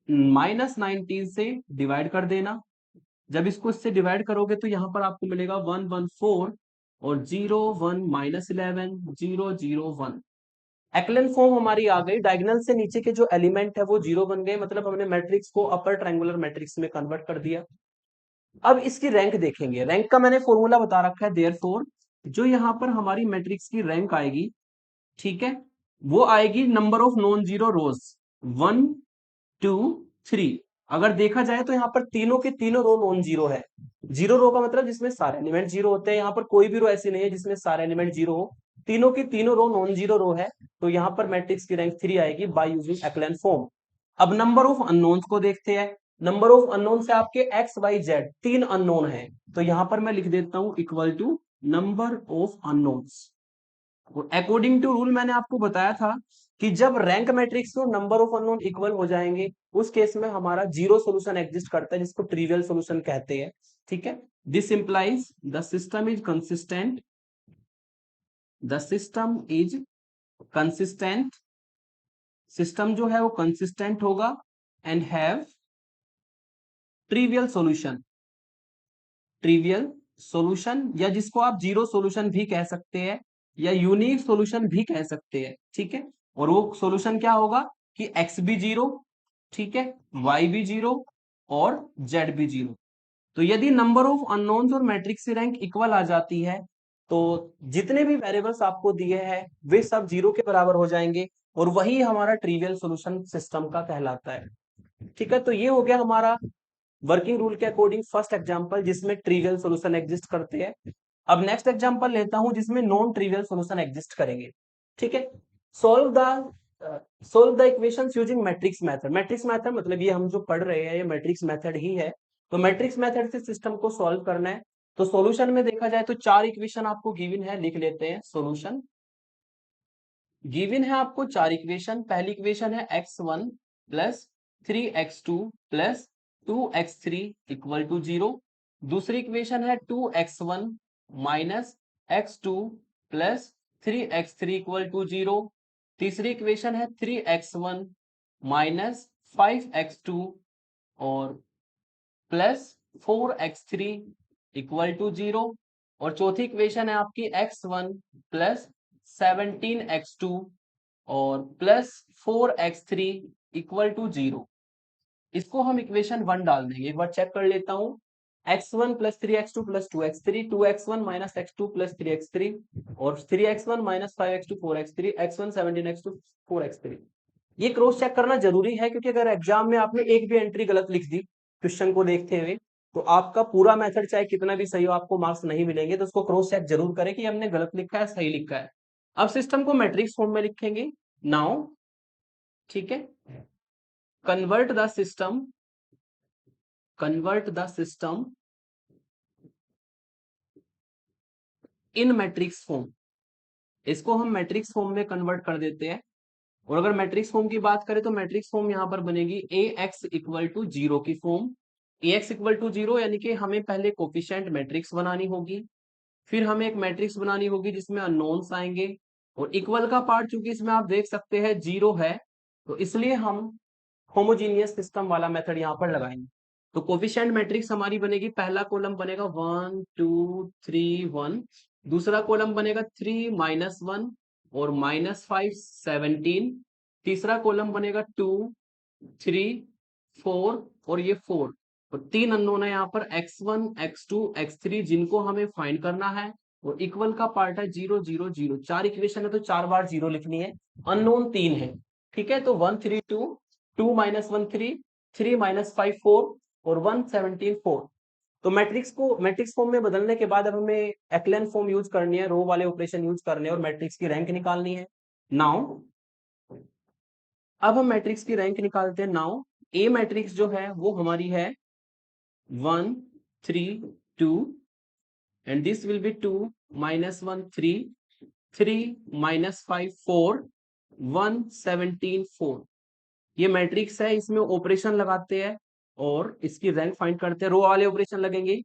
Speaker 1: -19 से डिवाइड कर देना। जब इसको इससे डिवाइड करोगे तो यहाँ पर आपको मिलेगा 114 और 0 1 -11 0 0 1। एक्लेन फॉर्म हमारी आ गई, डायगोनल से नीचे के जो एलिमेंट है वो 0 बन गए, मतलब हमने मैट्रिक्स को अपर ट्रायंगुलर मैट्रिक्स में कन्वर्ट कर दिया। अब इसकी रैंक देखेंगे, रैंक का मैंने फॉर्मूला बता रखा है, देयरफॉर जो यहाँ पर हमारी मैट्रिक्स की रैंक आएगी, ठीक है, वो आएगी नंबर ऑफ नॉन जीरो रोज, 1 2 3। अगर देखा जाए तो यहाँ पर तीनों के तीनों रो नॉन जीरो है। जीरो रो का मतलब जिसमें सारे एलिमेंट जीरो होते हैं, यहाँ पर कोई भी रो ऐसी नहीं है जिसमें सारे एलिमेंट जीरो हो, तीनों की तीनों रो नॉन जीरो रो है, तो यहाँ पर मैट्रिक्स की रैंक 3 आएगी बाय यूजिंग एक्लेन फॉर्म। अब नंबर ऑफ अननोन्स को देखते हैं। नंबर ऑफ अननोन से आपके एक्स वाई जेड 3 अननोन है, तो यहाँ पर मैं लिख देता हूं equal to number of unknowns. According to rule मैंने आपको बताया था कि जब रैंक मैट्रिक्स और नंबर ऑफ अननोन इक्वल हो जाएंगे उस केस में हमारा जीरो सॉल्यूशन एग्जिस्ट करता है, जिसको ट्रिवियल सॉल्यूशन कहते हैं। ठीक है, this implies the system is consistent, the system is consistent, system जो है वो कंसिस्टेंट होगा, and have trivial solution, trivial solution, या जिसको आप जीरो सॉल्यूशन भी कह सकते हैं या यूनिक सॉल्यूशन भी कह सकते हैं। ठीक है, और वो सॉल्यूशन क्या होगा कि एक्स भी जीरो, ठीक है, वाई भी जीरो और जेड भी जीरो। तो यदि नंबर ऑफ अननोन्स और मैट्रिक्स की रैंक इक्वल आ जाती है तो जितने भी वेरिएबल्स आपको दिए हैं वे सब जीरो के बराबर हो जाएंगे, और वही हमारा ट्रिवियल सॉल्यूशन सिस्टम का कहलाता है। ठीक है, तो ये हो गया हमारा वर्किंग रूल के अकॉर्डिंग फर्स्ट एग्जांपल जिसमें ट्रिवियल सॉल्यूशन एग्जिस्ट करते हैं। अब नेक्स्ट एग्जांपल लेता हूं जिसमें नॉन ट्रिवियल सॉल्यूशन एग्जिस्ट करेंगे। ठीक है, solve the equations using matrix method. Matrix method मतलब ये हम जो पढ़ रहे हैं ये मैट्रिक्स मेथड ही है, तो मैट्रिक्स मेथड से सिस्टम को सॉल्व करना है। तो सॉल्यूशन में देखा जाए तो 4 इक्वेशन आपको गिवन है, लिख लेते हैं। सॉल्यूशन गिवन है आपको 4 इक्वेशन। पहली इक्वेशन है x1 plus 3x2 plus 2x3 equal to 0। दूसरी इक्वेशन है 2x1 minus x2 plus 3x3 equal to 0। तीसरी इक्वेशन है 3x1 माइनस 5x2 और प्लस 4x3 इक्वल टू 0। और चौथी इक्वेशन है आपकी x1 प्लस 17x2 और प्लस 4x3 इक्वल टू 0। इसको हम इक्वेशन 1 डाल देंगे, एक बार चेक कर लेता हूं। x1 plus 3x2 plus 2x3, 2x1 minus x2 plus 3x3 और 3x1 minus 5x2 4x3, x1 17x2 4x3। ये क्रॉस चेक करना जरूरी है क्योंकि अगर एग्जाम में आपने एक भी एंट्री गलत लिख दी क्वेश्चन को देखते हुए तो आपका पूरा मेथड चाहे कितना भी सही हो आपको मार्क्स नहीं मिलेंगे, तो उसको क्रॉस चेक जरूर करें कि हमने गलत लिखा है सही लिखा है। अब सिस्टम को मैट्रिक्स फॉर्म में लिखेंगे नाउ, ठीक है। Convert the system in matrix form, इसको हम मैट्रिक्स फॉर्म में कन्वर्ट कर देते हैं। और अगर मैट्रिक्स फॉर्म की बात करें तो मैट्रिक्स फॉर्म यहां पर बनेगी A x equal to zero की form. A x equal to zero यानी कि हमें पहले कोफिशिएंट मैट्रिक्स बनानी होगी, फिर हमें एक मैट्रिक्स बनानी होगी जिसमें अननोन्स आएंगे, और इक्वल का पार्ट चूंकि इसमें आप देख सकते हैं जीरो है, तो इसलिए हम होमोजीनियस सिस्टम वाला मेथड यहाँ पर लगाएंगे। तो कोफिशिएंट मैट्रिक्स हमारी बनेगी, पहला कॉलम बनेगा 1 2 3 1, दूसरा कॉलम बनेगा 3 -1 और -5 17, तीसरा कॉलम बनेगा 2 3 4 और ये 4, और तीन अननोन है यहाँ पर x1 x2 x3 जिनको हमें फाइंड करना है, और इक्वल का पार्ट है 0 0 0, चार इक्वेशन है तो चार बार जीरो लिखनी है, अननोन तीन है, ठीक है। तो 1 3 2, 2 -1 3, 3 -5 4 और 1 17 4। तो मैट्रिक्स को मैट्रिक्स फॉर्म में बदलने के बाद अब हमें एक्लेन फॉर्म यूज करनी है, रो वाले ऑपरेशन यूज करने हैं और मैट्रिक्स की रैंक निकालनी है। नाउ अब हम मैट्रिक्स की रैंक निकालते हैं। नाउ ए मैट्रिक्स जो है वो हमारी है 1 3 2, and this will be 2 -1 3, 3 -5 4, 1 17 4। ये मैट्रिक्स है, इसमें ऑपरेशन लगाते हैं और इसकी रैंक फाइंड करते हैं, रो वाले ऑपरेशन लगेंगे।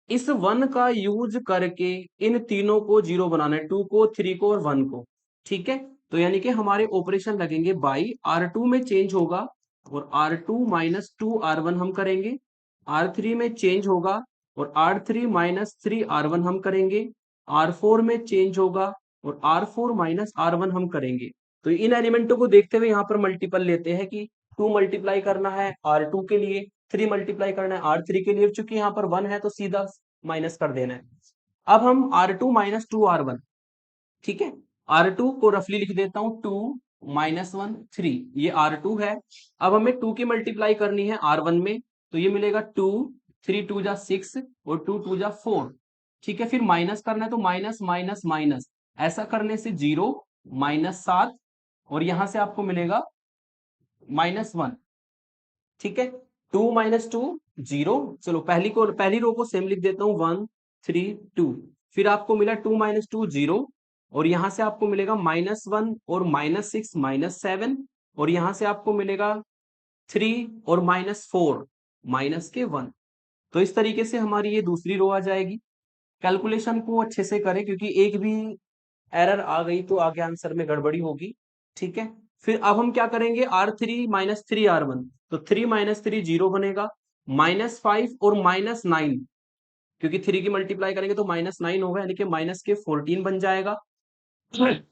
Speaker 1: इस 1 का यूज करके इन तीनों को जीरो बनाना है, 2 को 3 को और 1 को, ठीक है। तो यानी कि हमारे ऑपरेशन लगेंगे बाई R2 में चेंज होगा और R2 - 2 R1 हम करेंगे, R3 में चेंज होगा और R3 - 3 R1 हम करेंगे, R4 में चेंज होगा और R4 - R1 हम करेंगे। तो इन एलिमेंटों को देखते हुए यहाँ पर मल्टीपल लेते हैं कि 2 मल्टीप्लाई करना है R2 के लिए, 3 मल्टीप्लाई करना है R3 के लिए, चूंकि यहाँ पर 1 है तो सीधा माइनस कर देना है। अब हम R2 - 2 R1, ठीक है, R2 को रफली लिख देता हूं 2 -1 3, ये R2 है। अब हमें 2 की मल्टीप्लाई करनी है R1 में, तो ये मिलेगा 2 3 2 जा 6 और 2 2 जा 4, ठीक है। फिर माइनस करना है तो माइनस माइनस माइनस, ऐसा करने से 0 -7 और यहां से आपको मिलेगा -1, ठीक है। 2 - 2 0, चलो पहली रो को सेम लिख देता हूं 1 3 2, फिर आपको मिला 2 - 2 0 और यहां से आपको मिलेगा -1 और -6 -7 और यहां से आपको मिलेगा 3 और -4 -1। तो इस तरीके से हमारी ये दूसरी रो आ जाएगी। कैलकुलेशन को अच्छे से करें क्योंकि एक भी एरर आ गई तो आगे आंसर में गड़बड़ी होगी, ठीक है। फिर अब हम क्या करेंगे, R3 - 3 R1, तो 3 - 3 0 बनेगा, -5 और -9, क्योंकि 3 की मल्टीप्लाई करेंगे तो -9 होगा यानी कि माइनस के 14 बन जाएगा,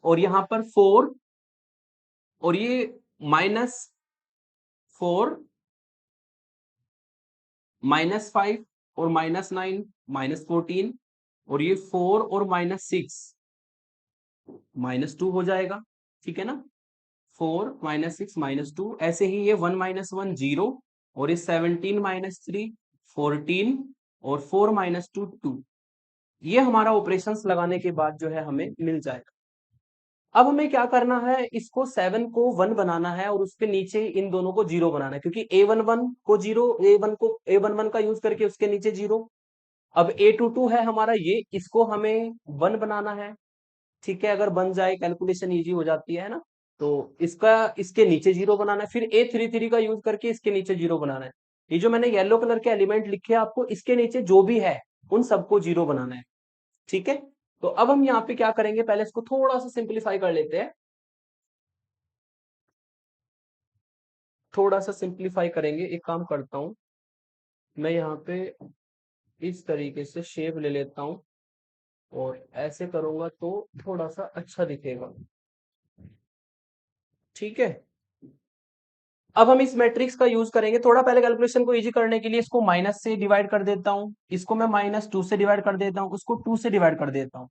Speaker 1: और यहां पर 4 और ये -4 -5 और -9 -14 और ये 4 और -6 -2 हो जाएगा, ठीक है ना। 4 -6 -2, ऐसे ही ये 1 - 1 0 और ये 17 -3 14 और 4 -2 2, ये हमारा ऑपरेशंस लगाने के बाद जो है हमें मिल जाएगा। अब हमें क्या करना है, इसको 7 को 1 बनाना है और उसके नीचे इन दोनों को 0 बनाना है, क्योंकि A11 को 0, A11 का यूज करके उसके नीचे 0। अब A22 है हमारा, ये इसको हमें 1 बनाना है, ठीक है। अगर बन जाए कैलकुलेशन इजी हो जाती है ना, तो इसका इसके नीचे 0 बनाना है, फिर A33 का यूज करके इसके नीचे 0 बनाना है। ये जो मैंने येलो कलर के एलिमेंट लिखे आपको, इसके नीचे जो भी है उन सबको 0 बनाना है, ठीक है। तो अब हम यहाँ पे क्या करेंगे, पहले इसको थोड़ा सा सिंप्लीफाई कर लेते हैं, थोड़ा सा सिंप्लीफाई करेंगे। एक काम करता हूं, मैं यहाँ पे इस तरीके से शेप ले लेता हूं और ऐसे करूंगा तो थोड़ा सा अच्छा दिखेगा, ठीक है। अब हम इस मैट्रिक्स का यूज करेंगे, थोड़ा पहले कैलकुलेशन को इजी करने के लिए इसको माइनस से डिवाइड कर देता हूं, इसको मैं -2 से डिवाइड कर देता हूं, उसको 2 से डिवाइड कर देता हूं।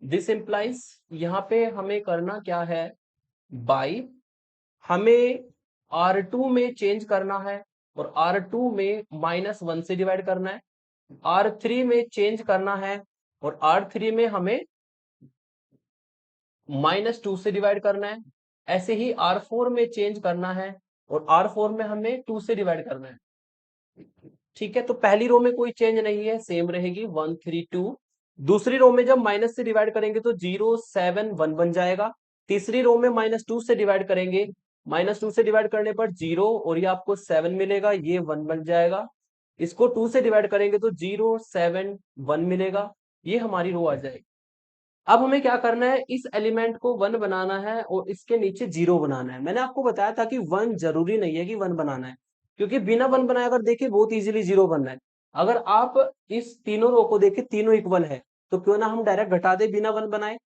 Speaker 1: दिस इंप्लाइज यहाँ पे हमें करना क्या है, बाई हमें R2 में चेंज करना है और R2 में -1 से डिवाइड करना है, R3 में चेंज करना है और R3 में हमें -2 से डिवाइड करना है। ऐसे ही R4 में चेंज करना है और R4 में हमें 2 से डिवाइड करना है। ठीक है, तो पहली रो में कोई चेंज नहीं है, सेम रहेगी 1 3 2। दूसरी रो में जब माइनस से डिवाइड करेंगे तो 0 7 1 बन जाएगा। तीसरी रो में -2 से डिवाइड करेंगे, -2 से डिवाइड करने पर 0 और ये आपको 7 मिलेगा, ये 1 बन जाएगा। इसको 2 से डिवाइड करेंगे तो 0 7 1 मिलेगा, ये हमारी रो आ जाएगी। अब हमें क्या करना है, इस एलिमेंट को 1 बनाना है और इसके नीचे 0 बनाना है। मैंने आपको बताया था कि 1 जरूरी नहीं है कि 1 बनाना है, क्योंकि बिना 1 बनाए अगर देखिए बहुत इजीली 0 बनना है। अगर आप इस तीनों रो को देखें, तीनों इक्वल है, तो क्यों ना हम डायरेक्ट घटा दे बिना 1 बनाए।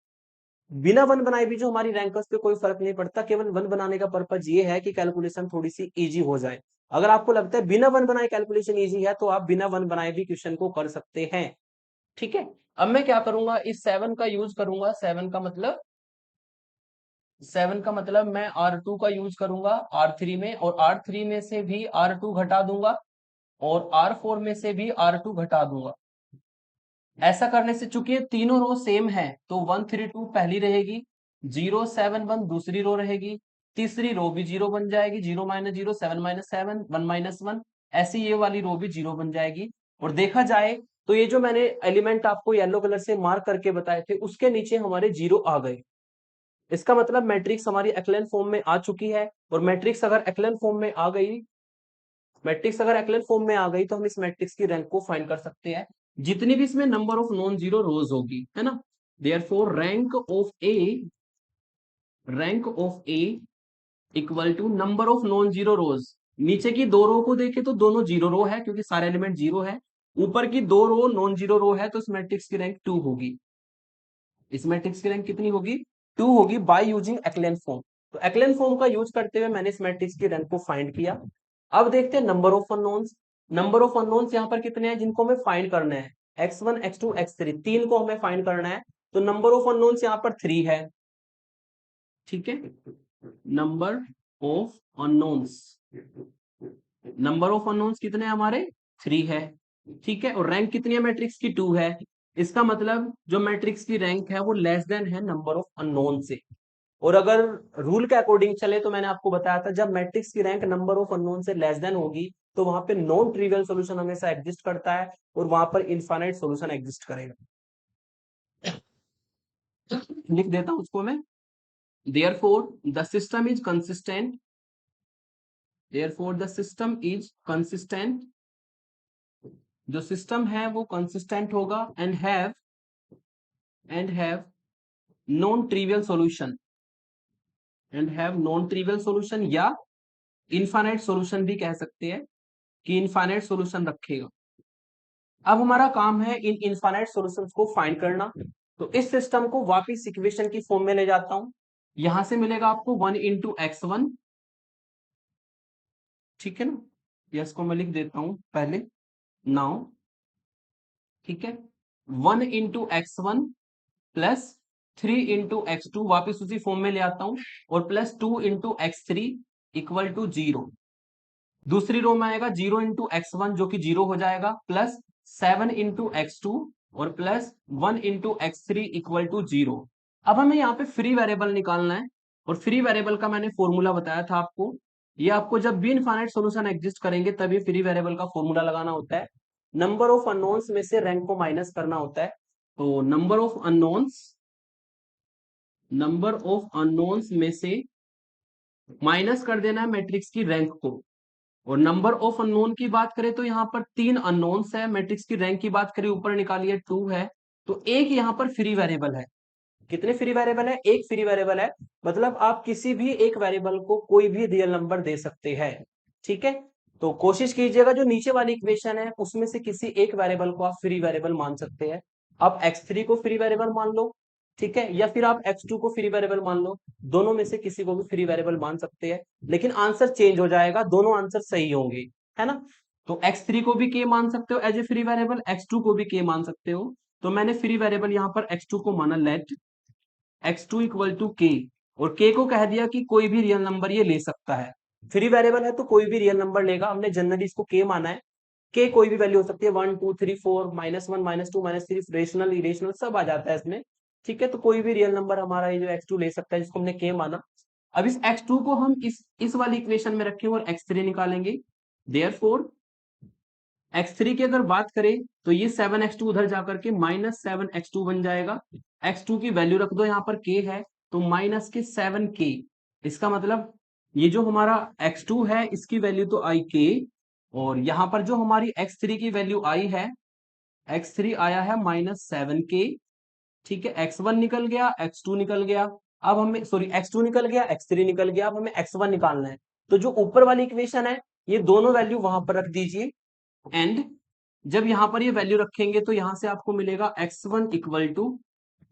Speaker 1: बिना 1 बनाए भी जो हमारी रैंकर्स पे कोई फर्क नहीं पड़ता, केवल 1 बनाने का पर्पज ये है कि कैलकुलेशन थोड़ी सी इजी हो जाए। अगर आपको लगता है बिना 1 बनाए कैलकुलेशन इजी है, तो आप बिना 1 बनाए भी क्वेश्चन को कर सकते हैं। ठीक है, अब मैं क्या करूंगा, इस 7 का यूज करूंगा। 7 का मतलब मैं R2 का यूज करूंगा R3 में, और R3 में से भी R2 घटा दूंगा और R4 में से भी R2 घटा दूंगा। ऐसा करने से चूंकि ये तीनों रो सेम है, तो 1 3 2 पहली रहेगी, 0 7 1 दूसरी रो रहेगी, तीसरी रो भी 0 बन जाएगी, 0 -0 7 -7 1 -1, ऐसी ये वाली रो भी 0 बन जाएगी। और देखा जाए तो ये जो मैंने एलिमेंट आपको येलो कलर से मार्क करके बताए थे, उसके नीचे हमारे 0 आ गए। इसका मतलब मैट्रिक्स हमारी एक्लेन फॉर्म में आ चुकी है। और मैट्रिक्स अगर एक्लेन फॉर्म में आ गई, तो हम इस मैट्रिक्स की रैंक को फाइंड कर सकते हैं, जितनी भी इसमें number of non zero rows होगी, है ना। Therefore rank of A equal to number of non zero rows. नीचे की दो रो को देखे तो दोनों जीरो रो है, क्योंकि सारे एलिमेंट जीरो है। ऊपर की दो रो नॉन जीरो रो है, तो इस मैट्रिक्स की रैंक 2 होगी। इस मैट्रिक्स की रैंक कितनी होगी, 2 होगी, बाय यूजिंग एक्लेन फॉर्म। तो एक्लेन फॉर्म का यूज करते हुए मैंने इस मैट्रिक्स की रैंक को फाइंड किया। अब देखते हैं number of unknowns. Number of unknowns यहाँ पर कितने हैं जिनको हमें फाइंड करना है, x1 x2 x3, तीन को हमें फाइंड करना है। तो नंबर ऑफ अननोन्स यहाँ पर 3 है। ठीक है, number of unknowns, number of unknowns कितने हैं हमारे, 3 है। ठीक है, और रैंक कितनी है मैट्रिक्स की, 2 है। इसका मतलब जो मैट्रिक्स की रैंक है वो लेस देन है नंबर ऑफ अननोन से। और अगर रूल के अकॉर्डिंग चले तो मैंने आपको बताया था, जब मैट्रिक्स की रैंक नंबर ऑफ अननोन से लेस देन होगी, तो वहां पे नॉन ट्रिवियल सॉल्यूशन हमेशा एग्जिस्ट करता है और वहां पर इनफाइनाइट सॉल्यूशन एग्जिस्ट करेगा। लिख देता हूं उसको मैं। Therefore the system is consistent, therefore the system is consistent, जो सिस्टम है वो कंसिस्टेंट होगा, and have non trivial solution, या इनफाइनाइट सॉल्यूशन भी कह सकते हैं, कि इनफाइनाइट सॉल्यूशन रखेगा। अब हमारा काम है इन इनफाइनाइट सॉल्यूशंस को फाइंड करना। तो इस सिस्टम को वापिस इक्वेशन की फॉर्म में ले जाता हूं। यहां से मिलेगा आपको 1 इंटू x1, ठीक है ना, यस को मैं लिख देता हूं पहले, नाउ, ठीक है, 1 into x1 plus 3 into x2, वापिस उसी फॉर्म में ले आता हूं, और plus 2 into x3 equal to 0। दूसरी रो में आएगा 0 इंटू x1 जो कि 0 हो जाएगा, प्लस 7 इंटू x2 और plus 1 into x3 equal to 0। अब हमें यहाँ पे फ्री वेरिएबल निकालना है, और फ्री वेरिएबल का मैंने फॉर्मूला बताया था आपको। ये आपको जब भी इनफाइनाइट सॉल्यूशन एग्जिस्ट करेंगे तभी फ्री वेरिएबल का फॉर्मूला लगाना होता है। नंबर ऑफ अननोन्स में से रैंक को माइनस करना होता है। तो नंबर ऑफ अननोन्स में से माइनस कर देना है मैट्रिक्स की रैंक को। और नंबर ऑफ अननोन की बात करें तो यहाँ पर 3 अननोन्स है, मैट्रिक्स की रैंक की बात करें ऊपर निकालिए 2 है, तो एक यहाँ पर फ्री वेरिएबल है। कितने फ्री वेरिएबल है, एक फ्री वेरिएबल है। मतलब आप किसी भी एक वेरिएबल को कोई भी रियल नंबर दे सकते हैं। ठीक है, तो कोशिश कीजिएगा जो नीचे वाली इक्वेशन है उसमें से किसी एक वेरिएबल को आप फ्री वेरिएबल मान सकते हैं। आप x3 को फ्री वेरिएबल मान लो, ठीक है, या फिर आप x2 को फ्री वेरिएबल मान लो, दोनों में से किसी को भी फ्री वेरिएबल मान सकते हैं। लेकिन आंसर चेंज हो जाएगा, दोनों आंसर सही होंगे, है ना। तो x3 को भी k मान सकते हो as a free variable, x2 को भी k मान सकते हो। तो मैंने फ्री वेरिएबल यहाँ पर x2 को माना, let x2 equal to k, और k को कह दिया कि कोई भी रियल नंबर ये ले सकता है। फ्री वेरिएबल है तो कोई भी रियल नंबर लेगा, हमने जनरली इसको k माना है। k कोई भी वैल्यू हो सकती है, 1 2 3 4, -1 -2 -3, रेशनल इरेशनल सब आ जाता है इसमें। ठीक है, तो कोई भी रियल नंबर हमारा ये जो x2 ले सकता है जिसको हमने k माना। अब इस x2 को हम इस वाली इक्वेशन में रखें और x3 निकालेंगे। देयरफॉर x3 की अगर बात करें तो ये 7x2 उधर जाकर के -7x2 बन जाएगा। x2 की वैल्यू रख दो, यहाँ पर k है तो माइनस के 7k। इसका मतलब ये जो हमारा x2 है इसकी वैल्यू तो आई k, और यहाँ पर जो हमारी x3 की वैल्यू आई है, x3 आया है -7k। ठीक है, x1 निकल गया, x2 निकल गया। अब हमें सॉरी x2 निकल गया, x3 निकल गया, अब हमें x1 निकालना है। तो जो ऊपर वाली इक्वेशन है ये दोनों वैल्यू वहां पर रख दीजिए, एंड जब यहाँ पर ये वैल्यू रखेंगे तो यहाँ से आपको मिलेगा x1 इक्वल टू,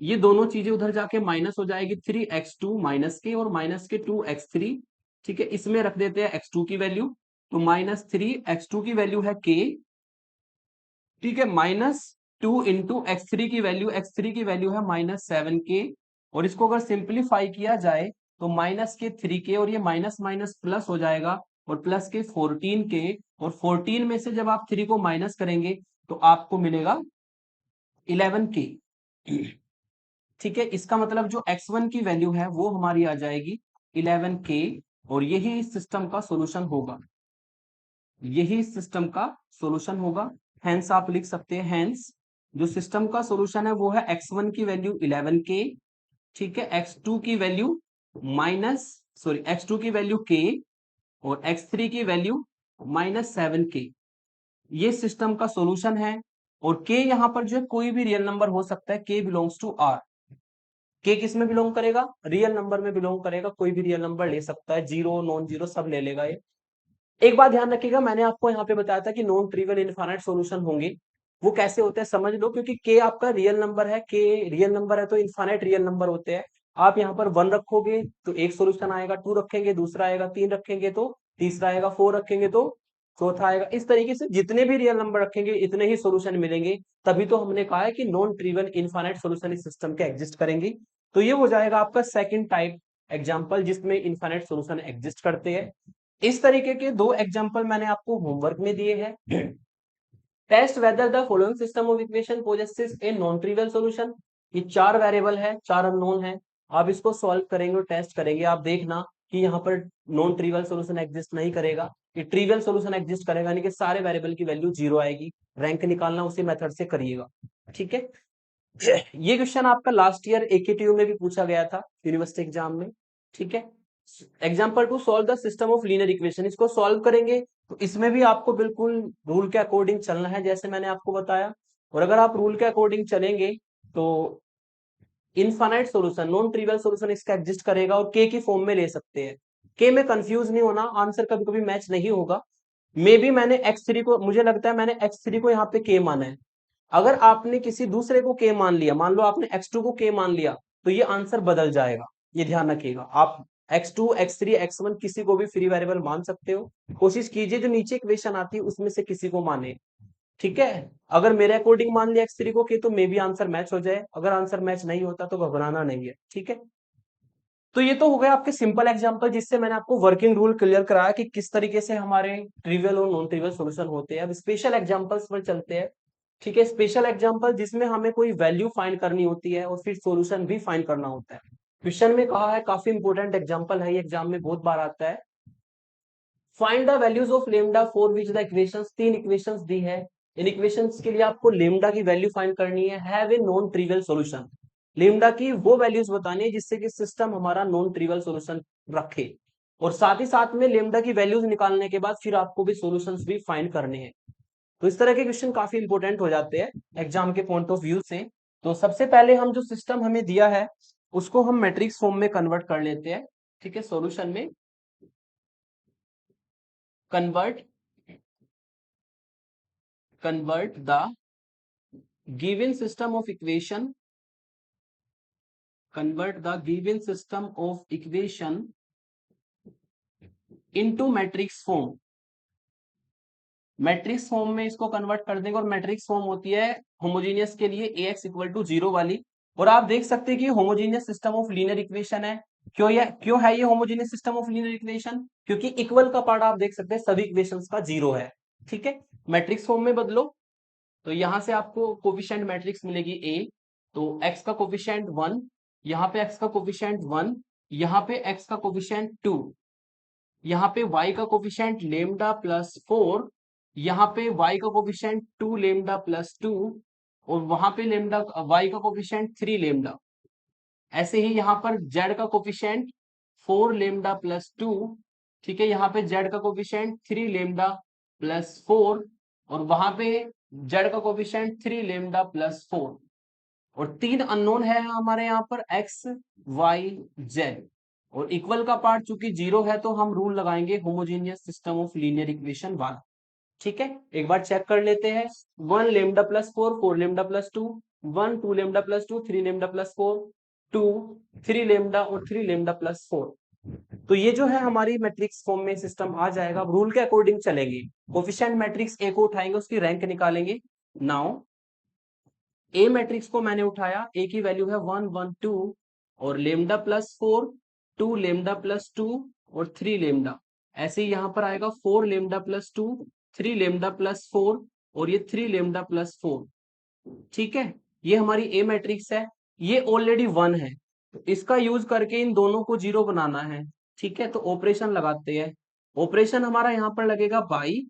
Speaker 1: ये दोनों चीजें उधर जाके माइनस हो जाएगी, 3x2 माइनस के और माइनस के 2x3। ठीक है, इसमें रख देते हैं x2 की वैल्यू, तो -3x2 की वैल्यू है k। ठीक है, -2 इंटू x3 की वैल्यू, x3 की वैल्यू है -7k, और इसको अगर सिंप्लीफाई किया जाए तो माइनस के 3k, और ये माइनस माइनस प्लस हो जाएगा, और प्लस के 14k, और 14 में से जब आप 3 को माइनस करेंगे तो आपको मिलेगा 11k। ठीक है, इसका मतलब जो x1 की वैल्यू है वो हमारी आ जाएगी 11k, और यही इस सिस्टम का सॉल्यूशन होगा, यही इस सिस्टम का सॉल्यूशन होगा। हेंस आप लिख सकते हैं, हेंस जो सिस्टम का सॉल्यूशन है वो है x1 की वैल्यू 11k। ठीक है, x2 की वैल्यू x2 की वैल्यू k, और x3 की वैल्यू -7k। ये सिस्टम का सॉल्यूशन है, और k यहाँ पर जो है कोई भी रियल नंबर हो सकता है, k belongs to r। k किस में बिलोंग करेगा? रियल नंबर में बिलोंग करेगा, कोई भी रियल नंबर ले सकता है, जीरो नॉन जीरो सब ले लेगा ये। एक बात ध्यान रखिएगा, मैंने आपको यहाँ पे बताया था कि नॉन ट्रिवियल इनफाइनाइट सॉल्यूशन होंगे, वो कैसे होते हैं समझ लो, क्योंकि k आपका रियल नंबर है, k रियल नंबर है तो इनफाइनाइट रियल नंबर होते हैं। आप यहाँ पर 1 रखोगे तो एक सॉल्यूशन आएगा, 2 रखेंगे दूसरा आएगा, 3 रखेंगे तो तीसरा आएगा, 4 रखेंगे तो चौथा आएगा। इस तरीके से जितने भी रियल नंबर रखेंगे इतने ही सॉल्यूशन मिलेंगे। तभी तो हमने कहा है कि नॉन ट्रिवियल इनफाइनाइट सॉल्यूशन इस सिस्टम के एग्जिस्ट करेंगे। तो ये हो जाएगा आपका सेकंड टाइप एग्जांपल जिसमें इनफाइनाइट सॉल्यूशन एग्जिस्ट करते हैं। इस तरीके के 2 एग्जांपल मैंने आपको होमवर्क में दिए हैं। Test whether the following system of equation possesses a non trivial solution. ये 4 वेरिएबल है, 4 अननोन है, आप इसको सॉल्व करेंगे और टेस्ट करेंगे, आप देखना कि यहाँ पर नॉन ट्रिवियल सॉल्यूशन एग्जिस्ट नहीं करेगा, ये ट्रिवियल सॉल्यूशन एग्जिस्ट करेगा, यानी कि सारे वेरिएबल की वैल्यू 0 आएगी। रैंक निकालना उसी मेथड से करिएगा। ठीक है, ये क्वेश्चन आपका लास्ट ईयर AKTU में भी पूछा गया था यूनिवर्सिटी एग्जाम में। ठीक है, example 2 solve the system of linear equation. इसको सॉल्व करेंगे तो इसमें भी आपको बिल्कुल रूल के अकॉर्डिंग चलना है जैसे मैंने आपको बताया, और अगर आप रूल के अकॉर्डिंग चलेंगे तो infinite solution non trivial solution इसका एग्जिस्ट करेगा, और के की फॉर्म में ले सकते हैं। के में कंफ्यूज नहीं होना, आंसर कभी कभी मैच नहीं होगा। मे बी मैंने x3 को, मुझे लगता है मैंने x3 को यहाँ पे के माना है। अगर आपने किसी दूसरे को के मान लिया, मान लो आपने x2 को के मान लिया, तो ये आंसर बदल जाएगा, ये ध्यान रखिएगा। आप x2 x3 x1 किसी को भी फ्री वेरिएबल मान सकते हो। कोशिश कीजिए जो नीचे इक्वेशन आती है उसमें से किसी को माने। ठीक है, अगर मेरे अकॉर्डिंग मान लिया x3 को के, तो मे बी आंसर मैच हो जाए, अगर आंसर मैच नहीं होता तो घबराना नहीं है। ठीक है, तो ये तो हो गया आपके सिंपल एग्जांपल जिससे मैंने आपको वर्किंग रूल क्लियर कराया कि किस तरीके से हमारे ट्रिवियल और नॉन ट्रिवियल सॉल्यूशन होते हैं। अब स्पेशल एग्जांपल्स पर चलते हैं। ठीक है, स्पेशल एग्जांपल जिसमें हमें कोई वैल्यू फाइंड करनी होती है और फिर सॉल्यूशन भी फाइंड करना होता है। क्वेश्चन में कहा है, काफी इंपॉर्टेंट एग्जांपल है, ये एग्जाम में बहुत बार आता है। Find the values of lambda for which the equations, 3 equations दी है, इन इक्वेशंस के लिए आपको लेमडा की वैल्यू फाइंड करनी है, have a non trivial solution. Lambda की वो वैल्यूज बतानी है जिससे कि सिस्टम हमारा नॉन ट्रिवियल सॉल्यूशन रखे, और साथ ही साथ में लेमडा की वैल्यूज निकालने के बाद फिर आपको भी सॉल्यूशंस भी फाइंड करने हैं। तो इस तरह के क्वेश्चन काफी इंपॉर्टेंट हो जाते हैं एग्जाम के पॉइंट ऑफ व्यू से। तो सबसे पहले हम जो सिस्टम हमें दिया है उसको हम मैट्रिक्स फॉर्म में कन्वर्ट कर लेते हैं। ठीक है, सॉल्यूशन में convert the given system of equation, convert the given system of equation into matrix form। Matrix form में इसको कन्वर्ट कर देंगे, और मैट्रिक्स फॉर्म होती है होमोजेनियस के लिए Ax इक्वल टू 0 वाली। और आप देख सकते हैं कि homogeneous system of linear equation है। क्यों है ये homogeneous system of linear equation? क्योंकि इक्वल का पार्ट आप देख सकते हैं सभी इक्वेशंस का 0 है। ठीक है, मैट्रिक्स फॉर्म में बदलो तो यहां से आपको कोफिशिएंट मैट्रिक्स मिलेगी A, तो x का कोफिशिएंट 1, यहाँ पे x का कोफिशिएंट 1, यहाँ पे x का कोफिशिएंट 2, यहाँ पे y का कोफिशिएंट लेमडा प्लस 4, यहाँ पे y का कोफिशिएंट 2 लेमडा प्लस 2, और वहां पे लेमडा y का कोफिशिएंट 3 लेमडा। ऐसे ही यहाँ पर z का कोफिशिएंट 4 लेमडा प्लस 2, ठीक है, यहाँ पे z का कोफिशिएंट 3 लेमडा प्लस 4, और वहां पे z का कोफिशिएंट 3 लेमडा प्लस 4, और 3 अननोन है हमारे यहाँ पर x, y, z, और इक्वल का पार्ट चूंकि 0 है तो हम रूल लगाएंगे homogeneous system of linear equation वाला। ठीक है, एक बार चेक कर लेते हैं। 1 lambda plus 4, 4 lambda plus 2, 1 2 lambda plus 2, 3 lambda plus 4, 2 3 lambda और 3 लेमडा प्लस 4। तो ये जो है हमारी मैट्रिक्स फॉर्म में सिस्टम आ जाएगा। अब रूल के अकॉर्डिंग चलेंगे। कोफिशिएंट मैट्रिक्स ए को उठाएंगे, उसकी रैंक निकालेंगे। नाउ ए मैट्रिक्स को मैंने उठाया, ए की वैल्यू है 1 1 2, और लेमडा प्लस 4, 2 लेमडा प्लस 2 और 3 लेमडा। ऐसे ही यहां पर आएगा 4 लेमडा प्लस 2, 3 लेमडा प्लस 4 और ये 3 लेमडा प्लस 4। ठीक है, ये हमारी ए मैट्रिक्स है। ये ऑलरेडी 1 है, तो इसका यूज करके इन दोनों को 0 बनाना है। ठीक है, तो ऑपरेशन लगाते हैं। ऑपरेशन हमारा यहाँ पर लगेगा बाई,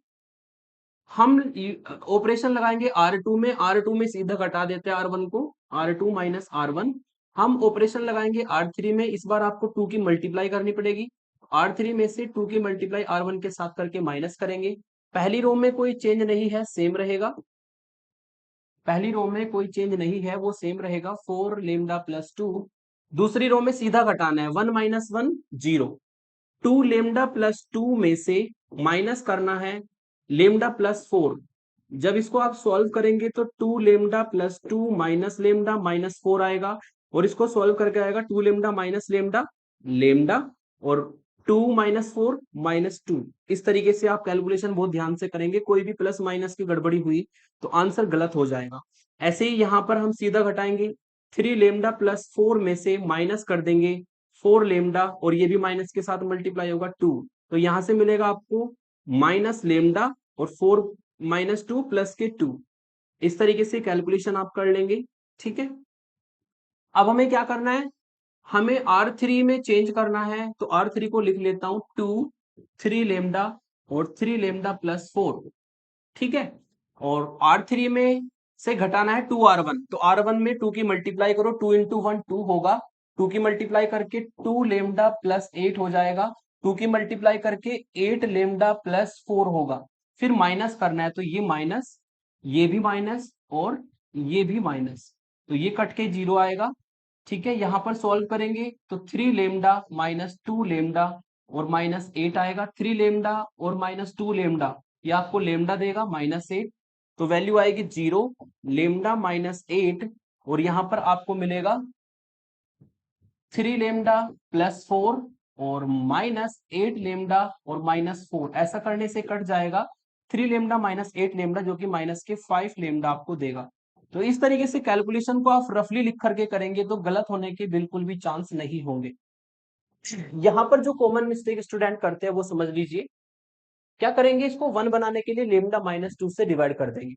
Speaker 1: हम ऑपरेशन लगाएंगे R2 में, R2 में सीधा घटा देते हैं R1 को, R2 माइनस R1। हम ऑपरेशन लगाएंगे R3 में, इस बार आपको 2 की मल्टीप्लाई करनी पड़ेगी। R3 में से 2 की मल्टीप्लाई R1 के साथ करके माइनस करेंगे। पहली रो में कोई चेंज नहीं है, सेम रहेगा। पहली रो में कोई चेंज नहीं है, वो सेम रहेगा 4 लेमडा प्लस 2। दूसरी रो में सीधा घटाना है, 1 माइनस 1 0। 2 लेमडा प्लस 2 में से माइनस करना है लेमडा प्लस 4। जब इसको आप सॉल्व करेंगे तो 2 lambda plus 2 minus lambda minus 4 आएगा, और इसको सॉल्व करके आएगा 2 लेमडा माइनस लेमडा लेमडा, और 2 माइनस 4 माइनस 2। इस तरीके से आप कैलकुलेशन बहुत ध्यान से करेंगे, कोई भी प्लस माइनस की गड़बड़ी हुई तो आंसर गलत हो जाएगा। ऐसे ही यहां पर हम सीधा घटाएंगे, 3 लेमडा प्लस 4 में से माइनस कर देंगे 4 लेमडा, और ये भी माइनस के साथ मल्टीप्लाई होगा 2, तो यहां से मिलेगा आपको माइनस लेमडा और 4 माइनस 2 प्लस के 2। इस तरीके से कैलकुलेशन आप कर लेंगे। ठीक है, अब हमें क्या करना है, हमें R3 में चेंज करना है, तो R3 को लिख लेता हूं 2 3 लेमडा और 3 लेमडा प्लस 4। ठीक है, और R3 में से घटाना है 2R1, तो R1 में 2 की मल्टीप्लाई करो, 2 इंटू 1 2 होगा, 2 की मल्टीप्लाई करके 2 लेमडा प्लस 8 हो जाएगा, 2 की मल्टीप्लाई करके 8 लेमडा प्लस 4 होगा। फिर माइनस करना है, तो ये माइनस, ये भी माइनस और ये भी माइनस, तो ये कट के 0 आएगा। ठीक है, यहां पर सॉल्व करेंगे तो 3 लेमडा माइनस 2 लेमडा और माइनस 8 आएगा, 3 लेमडा और माइनस 2 लेमडा, ये आपको लेमडा देगा -8, तो वैल्यू आएगी 0 लेमडा माइनस 8, और यहां पर आपको मिलेगा 3 लेमडा प्लस 4 और माइनस 8 लेमडा और माइनस 4। ऐसा करने से कट जाएगा 3 लेमडा माइनस 8 लेमडा, जो कि माइनस के 5 लेमडा आपको देगा। तो इस तरीके से कैलकुलेशन को आप रफली लिख करके करेंगे तो गलत होने के बिल्कुल भी चांस नहीं होंगे। यहाँ पर जो कॉमन मिस्टेक स्टूडेंट करते हैं वो समझ लीजिए। क्या करेंगे, इसको 1 बनाने के लिए लेमडा माइनस 2 से डिवाइड कर देंगे,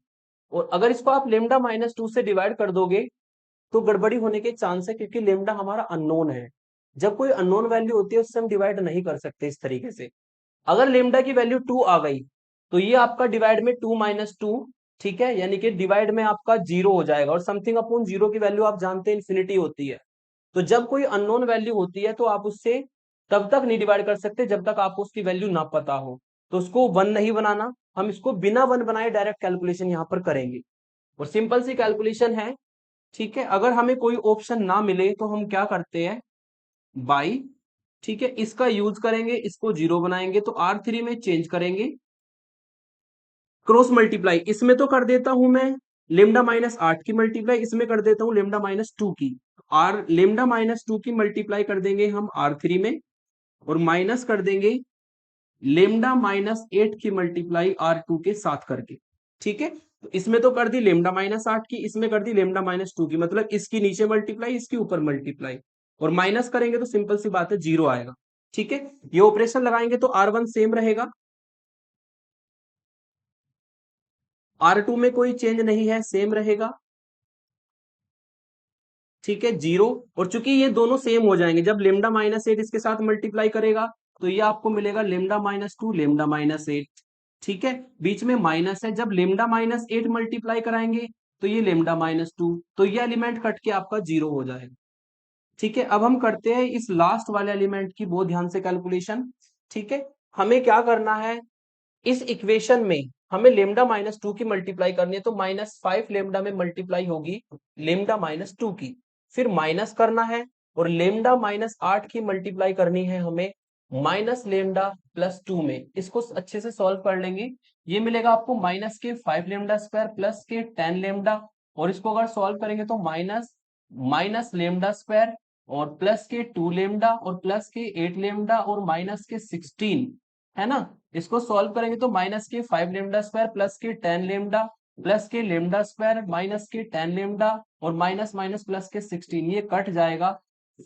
Speaker 1: और अगर इसको आप लेमडा माइनस 2 से डिवाइड कर दोगे तो गड़बड़ी होने के चांस है, क्योंकि लेमडा हमारा अननोन है। जब कोई अननोन वैल्यू होती है उससे हम डिवाइड नहीं कर सकते इस तरीके से। अगर लेमडा की वैल्यू 2 आ गई तो ये आपका डिवाइड में 2 माइनस 2, ठीक है, यानी कि डिवाइड में आपका 0 हो जाएगा, और समथिंग अपॉन 0 की वैल्यू आप जानते हैं इन्फिनिटी होती है। तो जब कोई अननोन वैल्यू होती है तो आप उससे तब तक नहीं डिवाइड कर सकते जब तक आपको उसकी वैल्यू ना पता हो। तो उसको 1 नहीं बनाना, हम इसको बिना 1 बनाए डायरेक्ट कैलकुलेशन यहाँ पर करेंगे, और सिंपल सी कैलकुलेशन है। ठीक है, अगर हमें कोई ऑप्शन ना मिले तो हम क्या करते हैं, बाई, ठीक है, इसका यूज करेंगे, इसको 0 बनाएंगे, तो R3 में चेंज करेंगे, क्रॉस मल्टीप्लाई इसमें तो कर देता हूं मैं लेमडा माइनस 8 की मल्टीप्लाई, इसमें कर देता हूं लेमडा माइनस 2 की। आर लेमडा माइनस 2 की मल्टीप्लाई कर देंगे हम R3 में, और माइनस कर देंगे लेमडा माइनस 8 की मल्टीप्लाई R2 के साथ करके। ठीक है, तो इसमें तो कर दी लेमडा माइनस 8 की, इसमें कर दी लेमडा माइनस 2 की, मतलब इसकी नीचे मल्टीप्लाई इसके ऊपर मल्टीप्लाई, और माइनस करेंगे तो सिंपल सी बात है 0 आएगा। ठीक है, ये ऑपरेशन लगाएंगे तो R1 सेम रहेगा, R2 में कोई चेंज नहीं है, सेम रहेगा। ठीक है 0। और चूंकि ये दोनों सेम हो जाएंगे, जब लेमडा माइनस 8 इसके साथ मल्टीप्लाई करेगा तो ये आपको मिलेगा लेमडा माइनस 2 लेमडा माइनस 8। ठीक है, बीच में माइनस है, जब लेमडा माइनस 8 मल्टीप्लाई कराएंगे तो ये लेमडा माइनस 2, तो ये एलिमेंट कट के आपका 0 हो जाएगा। ठीक है, अब हम करते हैं इस लास्ट वाले एलिमेंट की बहुत ध्यान से कैलकुलेशन। ठीक है, हमें क्या करना है, इस इक्वेशन में हमें लेमडा माइनस 2 की मल्टीप्लाई करनी है, तो -5 लेमडा में मल्टीप्लाई होगी लेमडा माइनस 2 की, फिर माइनस करना है, और लेमडा -8 की मल्टीप्लाई करनी है हमें माइनस लेमडा प्लस 2 में। इसको अच्छे से सॉल्व कर लेंगे, ये मिलेगा आपको माइनस के 5 लेमडा स्क्वायर प्लस के 10 लेमडा, और इसको अगर सॉल्व करेंगे तो माइनस माइनस लेमडा स्क्वायर और प्लस के 2 लेमडा और प्लस के 8 लेमडा और माइनस के 16, है ना। इसको सॉल्व करेंगे तो माइनस के 5 लेमडा स्क्वायर प्लस के 10 लेमडा प्लस के लेमडा स्क्वायर माइनस के 10 लेमडा और माइनस माइनस प्लस के 16, ये कट जाएगा।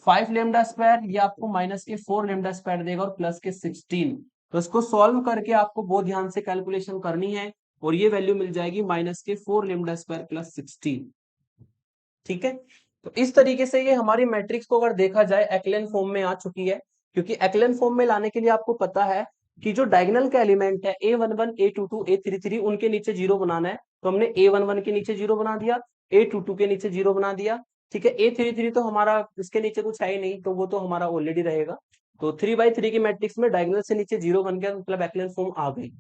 Speaker 1: 5 लेमडा स्क्वायर ये आपको माइनस के 4 लेमडा स्क्वायर देगा और प्लस के 16। तो इसको सॉल्व करके आपको बहुत ध्यान से कैलकुलेशन करनी है, और ये वैल्यू मिल जाएगी माइनस के 4 लेमडा स्क्वायर प्लस 16। ठीक है, तो इस तरीके से ये हमारी मैट्रिक्स को अगर देखा जाए एक्लेन फॉर्म में आ चुकी है, क्योंकि एक्लेन फॉर्म में लाने के लिए आपको पता है कि जो डायगोनल का एलिमेंट है A11 A22 A33 उनके नीचे 0 बनाना है, तो हमने A11 के नीचे 0 बना दिया, A22 के नीचे 0 बना दिया। ठीक है, A33 तो हमारा इसके नीचे कुछ है ही नहीं, तो वो तो हमारा ऑलरेडी रहेगा। तो 3/3 की मैट्रिक्स में डायगोनल से नीचे 0 बन गया, मतलब एक्लेन फॉर्म आ गई।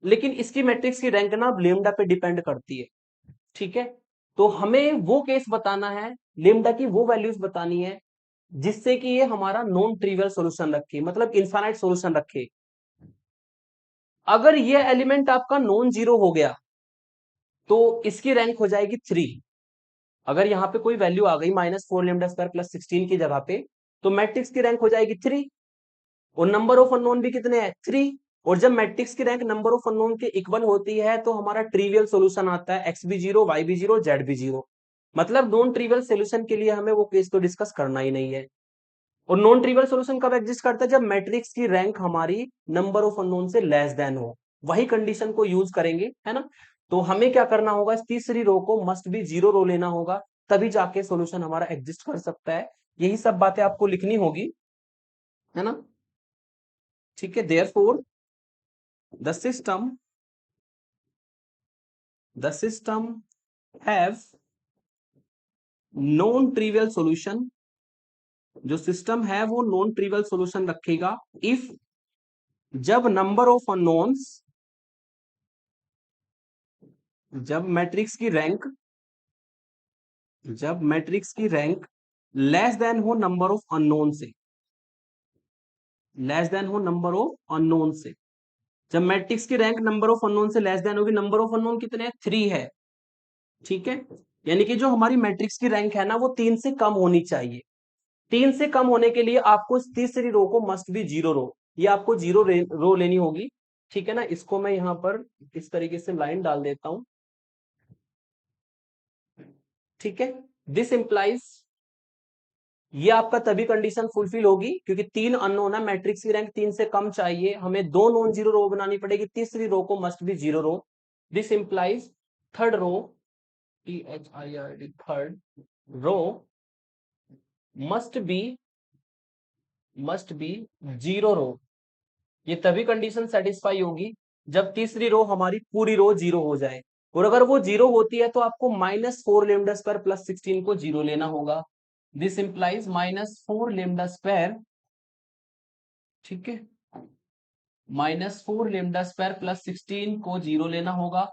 Speaker 1: लेकिन इसकी मैट्रिक्स की रैंक ना लेमडा पे डिपेंड करती है। ठीक है, तो हमें वो केस बताना है, लेमडा की वो वैल्यूज बतानी है जिससे कि ये हमारा नॉन ट्रिवियल सॉल्यूशन रखे, मतलब इनफाइनाइट सॉल्यूशन रखे। अगर ये एलिमेंट आपका नॉन जीरो हो गया तो इसकी रैंक हो जाएगी 3। अगर यहाँ पे कोई वैल्यू आ गई -4 लेमडा स्क्वायर प्लस 16 की जगह पे, तो मैट्रिक्स की रैंक हो जाएगी 3, और नंबर ऑफ अननोन भी कितने हैं 3। और जब मैट्रिक्स की रैंक नंबर ऑफ अननोन के इक्वल होती है तो हमारा ट्रिवियल सॉल्यूशन आता है, एक्स भी 0 वाई भी 0 जेड भी 0। मतलब नॉन ट्रिवियल सॉल्यूशन के लिए हमें वो केस तो डिस्कस करना ही नहीं है। और नॉन ट्रिवियल सॉल्यूशन कब एग्जिस्ट करता है, जब मैट्रिक्स की रैंक हमारी नंबर ऑफ अननोन से लेस देन हो, वही कंडीशन को यूज करेंगे, है ना। तो हमें क्या करना होगा, इस तीसरी रो को मस्ट बी 0 रो लेना होगा, तभी जाके सॉल्यूशन हमारा एग्जिस्ट कर सकता है। यही सब बातें आपको लिखनी होगी, है ना। ठीक है, therefore the system have non trivial solution, जो सिस्टम है वो नॉन ट्रिवियल सॉल्यूशन रखेगा इफ, जब नंबर ऑफ अननोन्स, जब मैट्रिक्स की रैंक, जब मैट्रिक्स की रैंक लेस देन हो नंबर ऑफ अननोन से, लेस देन हो नंबर ऑफ अननोन से। जब मैट्रिक्स की रैंक नंबर ऑफ अननोन से लेस देन होगी, नंबर ऑफ अननोन कितने हैं 3 है। ठीक है, यानी कि जो हमारी मैट्रिक्स की रैंक है ना वो 3 से कम होनी चाहिए। 3 से कम होने के लिए आपको इस तीसरी रो को मस्ट बी 0 रो, ये आपको 0 रो लेनी होगी। ठीक है ना, इसको मैं यहां पर इस तरीके से लाइन डाल देता हूं। ठीक है, दिस इंप्लाइज, ये आपका तभी कंडीशन फुलफिल होगी क्योंकि 3 अननोन है, मैट्रिक्स की रैंक 3 से कम चाहिए, हमें 2 नॉन जीरो रो बनानी पड़ेगी, तीसरी रो को must be 0 row. This implies third row, THIRD third row must be 0 row. ये तभी कंडीशन सेटिस्फाई होगी जब तीसरी रो हमारी पूरी रो 0 हो जाए, और अगर वो 0 होती है तो आपको -4 लेमडा स्क्वायर प्लस 16 को 0 लेना होगा। दिस इंप्लाइज -4 लेमडा स्क्वायर, ठीक है, -4 लेमडा स्क्वायर प्लस 16 को 0 लेना होगा।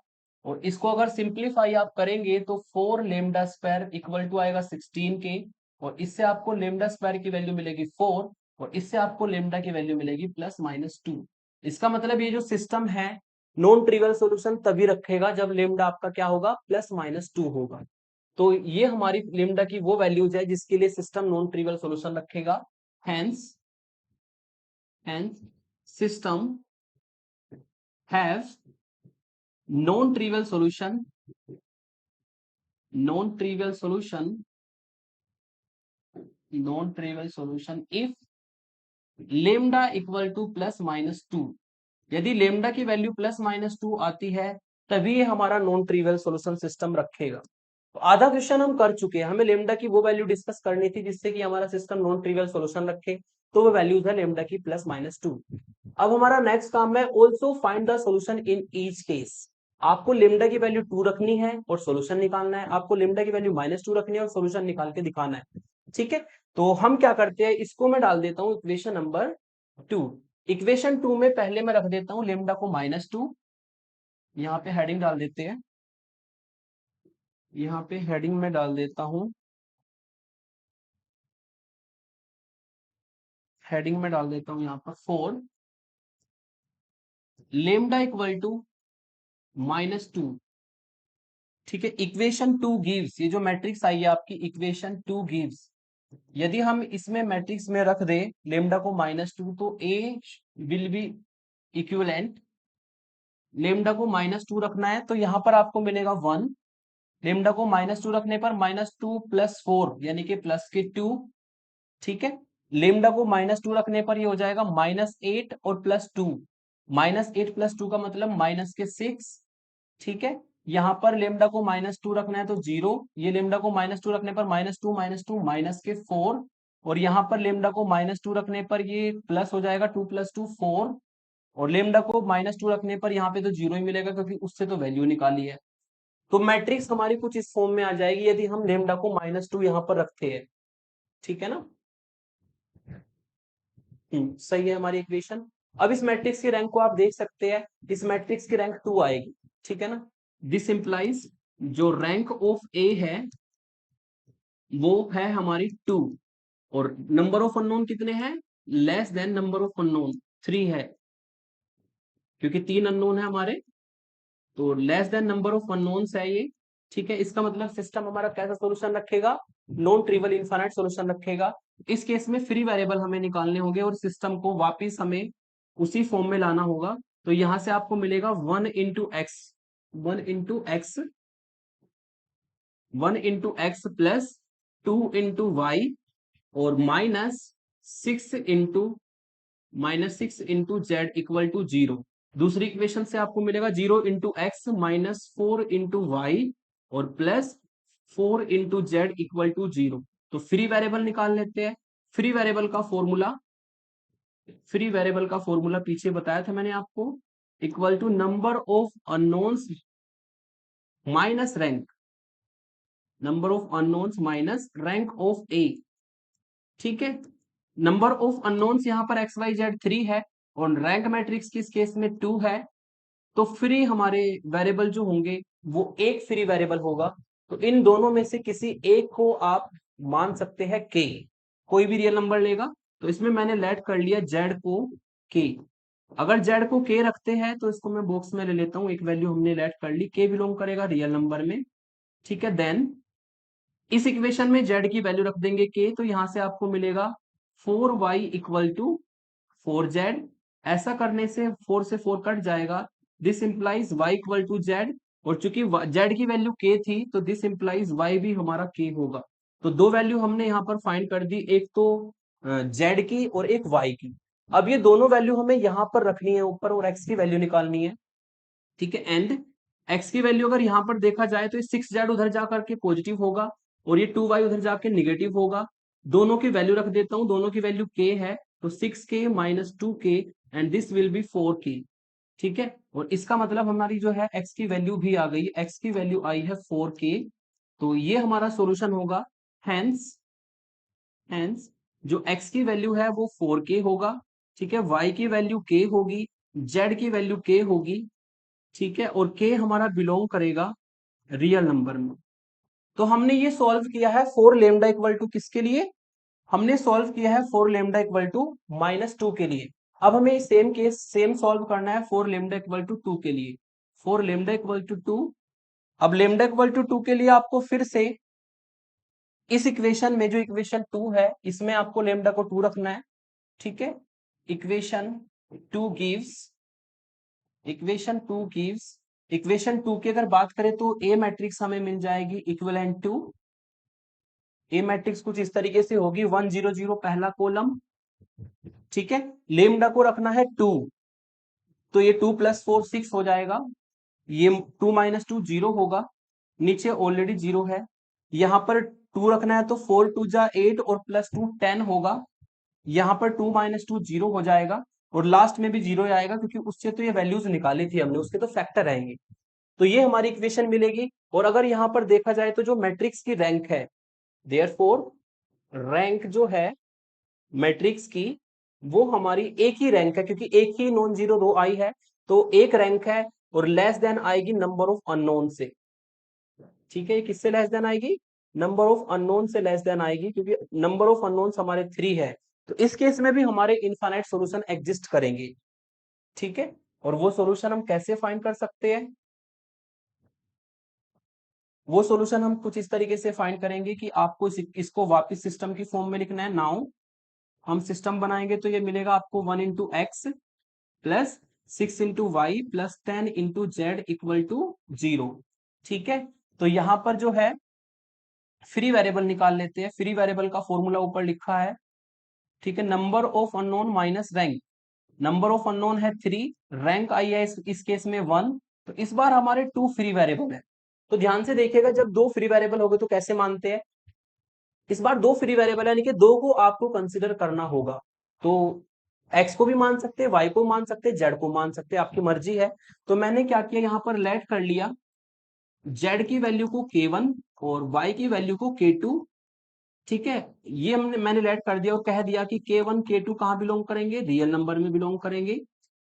Speaker 1: और इसको अगर सिंप्लीफाई आप करेंगे तो 4 लेमडा स्क्वायर इक्वल टू आएगा 16 के, और इससे आपको लेमडा स्क्वायर की वैल्यू मिलेगी 4, और इससे आपको लेमडा की वैल्यू मिलेगी +-2। इसका मतलब ये जो सिस्टम है नॉन ट्रिवियल सॉल्यूशन तभी रखेगा जब लेमडा आपका क्या होगा +-2 होगा। तो ये हमारी लेमडा की वो वैल्यूज है जिसके लिए सिस्टम नॉन ट्रिवियल सॉल्यूशन रखेगा। Hence system have non-trivial solution, non-trivial solution, non-trivial solution if lambda equal to +-2। यदि लेमडा की वैल्यू +-2 आती है तभी ये हमारा नॉन ट्रिवियल सॉल्यूशन सिस्टम रखेगा। तो आधा क्वेश्चन हम कर चुके हैं, हमें लेमडा की वो वैल्यू डिस्कस करनी थी जिससे कि हमारा सिस्टम नॉन ट्रिवियल सॉल्यूशन रखे, तो वो वैल्यूज है लेमडा की +-2। अब हमारा नेक्स्ट काम है also find the solution in each case. आपको लेमडा की वैल्यू 2 रखनी है और सॉल्यूशन निकालना है, आपको लेमडा की वैल्यू -2 रखनी है और सॉल्यूशन निकाल के दिखाना है। ठीक है, तो हम क्या करते हैं, इसको मैं डाल देता हूं इक्वेशन नंबर 2। इक्वेशन 2 में पहले मैं रख देता हूं लेमडा को -2, यहाँ पे हेडिंग डाल देते हैं, यहाँ पे हेडिंग में डाल देता हूं, हेडिंग में डाल देता हूं यहाँ पर 4 लेमडा इक्वल टू -2। ठीक है, इक्वेशन 2 गिव्स, ये जो मैट्रिक्स आई है आपकी इक्वेशन 2 गिव्स, यदि हम इसमें मैट्रिक्स में रख दे लेमडा को -2 तो ए विल बी इक्विवेलेंट, लेमडा को -2 रखना है तो यहाँ पर आपको मिलेगा 1, लेमडा को -2 रखने पर -2 + 4 यानी कि प्लस के 2। ठीक है, लेमडा को -2 रखने पर ये हो जाएगा -8 और +2, -8 + 2 का मतलब -6। ठीक है, यहाँ पर लेमडा को -2 रखना है तो 0, ये लेमडा को -2 रखने पर -2 -2 -4, और यहाँ पर लेमडा को -2 रखने पर ये प्लस हो जाएगा 2 + 2 4, और लेमडा को -2 रखने पर यहाँ पे तो 0 ही मिलेगा क्योंकि उससे तो वैल्यू निकाली है। तो मैट्रिक्स हमारी कुछ इस फॉर्म में आ जाएगी यदि हम लेमडा को -2 यहाँ पर रखते हैं। ठीक है ना, सही है हमारी इक्वेशन। अब इस मैट्रिक्स की रैंक को आप देख सकते हैं, इस मैट्रिक्स की रैंक 2 आएगी। ठीक है ना, दिस इंप्लाइज जो रैंक ऑफ ए है वो है हमारी 2, और नंबर ऑफ अननोन कितने हैं, less than number of unknown 3 है, क्योंकि 3 अननोन है हमारे, तो less than number of unknowns है ये। ठीक है, इसका मतलब सिस्टम हमारा कैसा सॉल्यूशन रखेगा, नॉन ट्रिवियल इनफाइनाइट सॉल्यूशन रखेगा। इस केस में फ्री वेरिएबल हमें निकालने होंगे और सिस्टम को वापस हमें उसी फॉर्म में लाना होगा। तो यहां से आपको मिलेगा 1 into x, 1 into x, 1 into x plus 2 into y, और -6 इंटू जेड इक्वल टू 0। दूसरी इक्वेशन से आपको मिलेगा 0 इंटू एक्स -4 इंटू वाई और +4 इंटू जेड इक्वल टू 0। तो फ्री वेरिएबल निकाल लेते हैं। फ्री वेरिएबल का फॉर्मूला, फ्री वेरिएबल का फॉर्मूला पीछे बताया था मैंने आपको, equal to number of unknowns minus rank, number of unknowns minus rank of A. ठीक है, नंबर ऑफ अननोन्स यहाँ पर एक्स वाई जेड 3 है और रैंक मैट्रिक्स की इस केस में 2 है, तो फ्री हमारे वेरिएबल जो होंगे वो एक फ्री वेरिएबल होगा। तो इन दोनों में से किसी एक को आप मान सकते हैं के, कोई भी रियल नंबर लेगा। तो इसमें मैंने लेट कर लिया जेड को के। अगर जेड को के रखते हैं तो इसको मैं बॉक्स में ले लेता हूं, एक वैल्यू हमने लेट कर ली, के बिलोंग करेगा रियल नंबर में। ठीक है, देन इस इक्वेशन में जेड की वैल्यू रख देंगे के, तो यहां से आपको मिलेगा 4y इक्वल टू 4z। ऐसा करने से 4 से 4 कट जाएगा, this implies y equal to z, और चूंकि z की वैल्यू k थी तो दिस इंप्लाइज y भी हमारा k होगा। तो दो वैल्यू हमने यहाँ पर फाइंड कर दी, एक तो z की और एक y की। अब ये दोनों वैल्यू हमें यहाँ पर रखनी है ऊपर, और x की वैल्यू निकालनी है। ठीक है, एंड x की वैल्यू अगर यहाँ पर देखा जाए तो 6z उधर जाकर के पॉजिटिव होगा और ये 2y उधर जाके निगेटिव होगा। दोनों की वैल्यू रख देता हूं, दोनों की वैल्यू k है, तो 6k minus 2k and this will be 4k। ठीक है, और इसका मतलब हमारी जो है x की वैल्यू भी आ गई, x की वैल्यू आई है 4k। तो ये हमारा सॉल्यूशन होगा। हेंस हेंस जो x की वैल्यू है वो 4k होगा। ठीक है, y की वैल्यू k होगी, z की वैल्यू k होगी। ठीक है, और k हमारा बिलोंग करेगा रियल नंबर में। तो हमने ये सॉल्व किया है फोर लेमडा इक्वल टू किसके लिए, हमने सॉल्व किया है फोर लेमडा इक्वल टू -2 के लिए। अब हमें सेम केस सेम सॉल्व करना है फोर लेमडा इक्वल टू 2 के लिए, फोर लेमडा इक्वल टू 2। अब लेमडा इक्वल टू 2 के लिए आपको फिर से इस इक्वेशन में, जो इक्वेशन 2 है इसमें आपको लेमडा को 2 रखना है। ठीक है, equation 2 gives, equation 2 gives, equation 2 की अगर बात करें तो ए मैट्रिक्स हमें मिल जाएगी इक्विवेलेंट टू, ए मैट्रिक्स कुछ इस तरीके से होगी 1 0 0 पहला कॉलम। ठीक है, लेमडा को रखना है 2, तो ये 2 + 4 6 हो जाएगा, ये 2 - 2 0 होगा। नीचे ऑलरेडी 0 है, यहाँ पर 2 रखना है तो 4 2 जा 8 और प्लस 2 10 होगा, यहाँ पर 2 माइनस 2 0 हो जाएगा और लास्ट में भी 0 आएगा क्योंकि उससे तो ये वैल्यूज निकाली थी हमने, उसके तो फैक्टर आएंगे। तो ये हमारी इक्वेशन मिलेगी। और अगर यहाँ पर देखा जाए तो जो मैट्रिक्स की रैंक है, देयरफॉर रैंक जो है मैट्रिक्स की वो हमारी एक ही रैंक है, क्योंकि एक ही नॉन जीरो रो आई है, तो एक रैंक है और लेस देन आएगी नंबर ऑफ अननोन से। ठीक है, ये किससे लेस देन आएगी? नंबर ऑफ अननोन से लेस देन आएगी, क्योंकि नंबर ऑफ अननोन हमारे 3 है। तो इस केस में भी हमारे इनफाइनाइट सॉल्यूशन एग्जिस्ट करेंगे। ठीक है, और वो सॉल्यूशन हम कैसे फाइंड कर सकते हैं? वो सॉल्यूशन हम कुछ इस तरीके से फाइंड करेंगे कि आपको इसको वापस सिस्टम की फॉर्म में लिखना है। नाउ हम सिस्टम बनाएंगे तो ये मिलेगा आपको 1 into x plus 6 into y plus 10 into z equal to 0। ठीक है, तो यहां पर जो है फ्री वेरिएबल निकाल लेते हैं। फ्री वेरिएबल का फॉर्मूला ऊपर लिखा है। ठीक है, number of unknown minus rank. Number of unknown है 3, रैंक आई है इस केस में 1, तो इस बार हमारे 2 फ्री वेरिएबल है। तो ध्यान से देखिएगा, जब 2 फ्री वेरिएबल हो गए तो कैसे मानते हैं? इस बार 2 फ्री वेरिएबल यानी कि 2 को आपको कंसिडर करना होगा। तो एक्स को भी मान सकते हैं, वाई को मान सकते हैं, जेड को मान सकते हैं, आपकी मर्जी है। तो मैंने क्या किया, यहाँ पर लेट कर लिया जेड की वैल्यू को k1 और वाई की वैल्यू को k2। ठीक है, ये मैंने लेट कर दिया और कह दिया कि k1 k2 कहाँ बिलोंग करेंगे? रियल नंबर में बिलोंग करेंगे।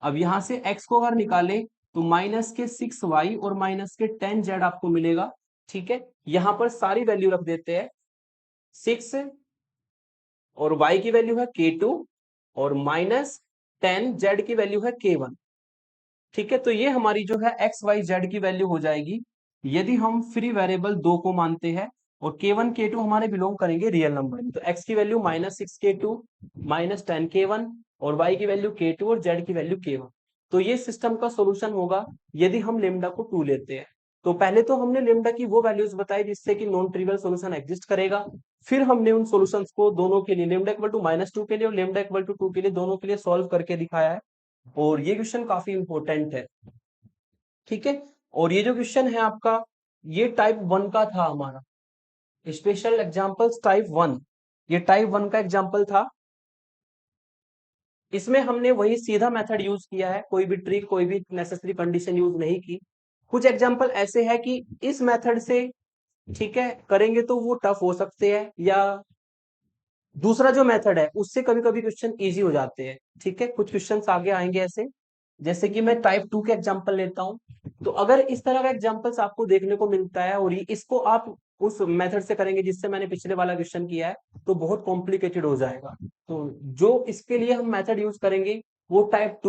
Speaker 1: अब यहां से x को अगर निकाले तो माइनस के 6y और माइनस के 10z आपको मिलेगा। ठीक है, यहां पर सारी वैल्यू रख देते हैं। 6 और y की वैल्यू है k2 और माइनस 10 z की वैल्यू है k1। ठीक है, तो ये हमारी जो है एक्स वाई जेड की वैल्यू हो जाएगी यदि हम फ्री वेरिएबल 2 को मानते हैं और k1 k2 हमारे बिलोंग करेंगे रियल नंबर में। तो x की value minus 6k2 minus 10k1 और y की वैल्यू k2 और z की वैल्यू k1। तो ये सिस्टम का सोल्यूशन होगा यदि हम लेमडा को 2 लेते हैं। तो पहले तो हमने लेमडा की वो वैल्यूज बताई जिससे कि नॉन ट्रिवियल सोल्यूशन एग्जिस्ट करेगा। फिर हमने उन सॉल्यूशंस को दोनों के लिए, लेमडा इक्वल टू -2 के लिए और लेमडा इक्वल टू 2 के लिए, दोनों के लिए सॉल्व करके दिखाया है। और ये क्वेश्चन काफी इंपॉर्टेंट है। ठीक है, और ये जो क्वेश्चन है आपका, ये टाइप 1 का था हमारा स्पेशल एग्जांपल्स टाइप 1। ये टाइप 1 का एग्जांपल था। इसमें हमने वही सीधा मेथड यूज किया है, कोई भी ट्रिक, कोई भी नेसेसरी कंडीशन यूज नहीं की। कुछ एग्जांपल ऐसे है कि इस मेथड से, ठीक है, करेंगे तो वो टफ हो सकते हैं, या दूसरा जो मेथड है उससे कभी कभी क्वेश्चन इजी हो जाते हैं। ठीक है, कुछ क्वेश्चंस आगे आएंगे ऐसे, जैसे कि मैं टाइप 2 के एग्जांपल लेता हूं। तो अगर इस तरह का एग्जांपल्स आपको देखने को मिलता है और इसको आप उस मेथड से करेंगे जिससे मैंने पिछले वाला क्वेश्चन किया है, तो बहुत कॉम्प्लिकेटेड हो जाएगा। तो जो इसके लिए हम मेथड यूज करेंगे वो टाइप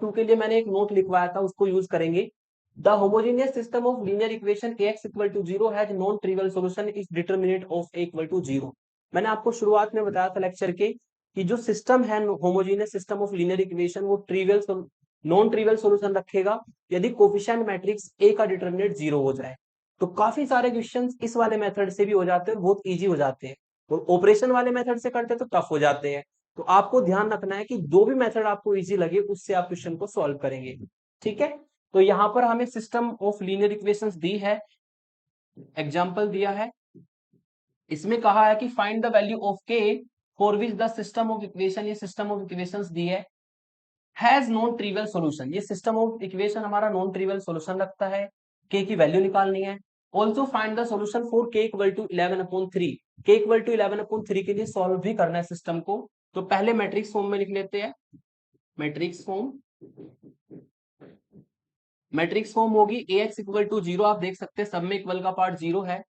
Speaker 1: टू के लिए मैंने एक नोट लिखवाया था, उसको यूज करेंगे। The homogeneous system of linear equation ax equal to 0 has non trivial solution is determinant of a equal to 0। मैंने आपको शुरुआत में बताया था लेक्चर के कि जो सिस्टम है homogeneous system of linear equation, वो ट्रिवियल नॉन ट्रिवियल सॉल्यूशन रखेगा यदि कोफिशिएंट मैट्रिक्स ए का डिटरमिनेंट 0 हो जाए। तो काफी सारे क्वेश्चंस इस वाले मेथड से भी हो जाते हैं, बहुत इजी हो जाते हैं। और ऑपरेशन वाले मेथड से करते हैं तो टफ हो जाते हैं। तो आपको ध्यान रखना है कि जो भी मेथड आपको इजी लगे उससे आप क्वेश्चन को सॉल्व करेंगे। ठीक है, तो यहाँ पर हमें सिस्टम ऑफ लीनियर इक्वेशंस दी है, एग्जांपल दिया है। इसमें कहा है कि फाइंड द वैल्यू ऑफ के for which the system of equation, ये सिस्टम ऑफ इक्वेशंस दी है, हैज नॉन ट्रिवियल सॉल्यूशन। ये सिस्टम ऑफ इक्वेशन हमारा नॉन ट्रिवियल सॉल्यूशन रखता है। के की वैल्यू निकालनी है। Also find the solution for के इक्वल टू 11/3। के इक्वल टू 11/3 के लिए सॉल्व भी करना है सिस्टम को। तो पहले मैट्रिक्स फॉर्म में लिख लेते हैं। मैट्रिक्स फॉर्म, मैट्रिक्स फॉर्म होगी ax इक्वल टू 0। आप देख सकते हैं सब में इक्वल का पार्ट 0 है।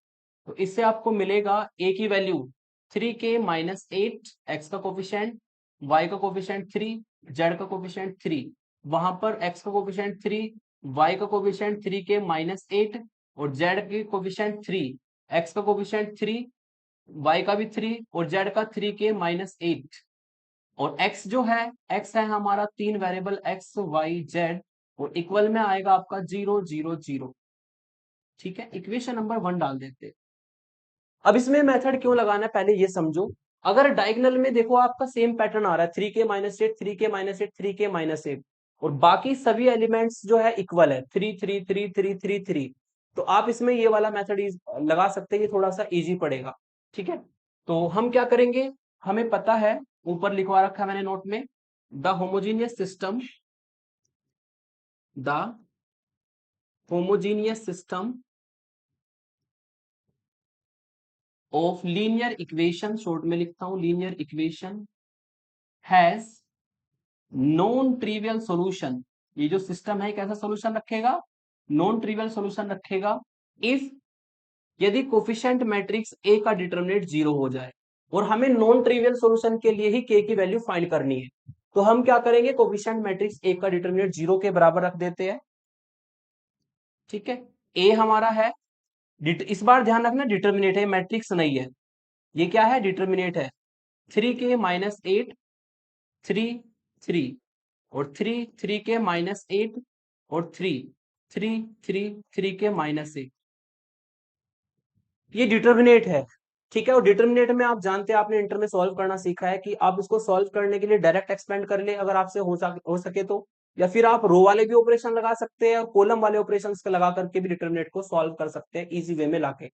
Speaker 1: तो इससे आपको मिलेगा a की वैल्यू 3k माइनस 8, x का कोफिशिएंट, y का कोफिशिएंट 3, z का कोफिशिएंट 3। वहां पर x का कोफिशिएंट 3, y का कोफिशिएंट 3k माइनस 8 और z की कोफिशिएंट 3, x का कोफिशिएंट 3, y का भी 3 और z का 3k माइनस 8। और x जो है, x है हमारा 3 वेरिएबल x y z और इक्वल में आएगा आपका 0 0 0। ठीक है, इक्वेशन नंबर 1 डाल देते हैं। अब इसमें मेथड क्यों लगाना है पहले ये समझो। अगर डायगोनल में देखो आपका सेम पैटर्न आ रहा है, 3k minus 8, 3k minus 8, 3k minus 8, और बाकी सभी एलिमेंट्स जो है इक्वल है, 3 3 3 3 3 3। तो आप इसमें ये वाला मेथड लगा सकते हैं, ये थोड़ा सा इजी पड़ेगा। ठीक है, तो हम क्या करेंगे, हमें पता है, ऊपर लिखवा रखा है मैंने नोट में, the homogeneous system, the homogeneous system of linear equation, short में लिखता हूं linear equation, has non trivial solution. ये जो सिस्टम है कैसा सॉल्यूशन रखेगा, नॉन ट्रिवियल सॉल्यूशन रखेगा इफ, यदि कोफिशिएंट मैट्रिक्स ए का डिटरमिनेंट 0 हो जाए। और हमें नॉन ट्रिवियल सॉल्यूशन के लिए ही के की वैल्यू फाइंड करनी है, तो हम क्या करेंगे, कोफिशिएंट मैट्रिक्स ए का डिटरमिनेंट 0 के बराबर रख देते हैं। ठीक है, ए हमारा है, इस बार ध्यान रखना डिटरमिनेट है, मैट्रिक्स नहीं है, ये क्या है, डिटरमिनेट है। 3k-8, 3 3, और 3 3k-8, और 3 3 3 3k-8, ये डिटरमिनेट है। ठीक है, और डिटरमिनेट में आप जानते हैं, आपने इंटर में सॉल्व करना सीखा है कि आप इसको सॉल्व करने के लिए डायरेक्ट एक्सपेंड कर ले अगर आपसे हो सके तो, या फिर आप रो वाले भी ऑपरेशन लगा सकते हैं और कॉलम वाले ऑपरेशंस का लगा करके भी डिटरमिनेट को सॉल्व कर सकते हैं इजी वे में लाके।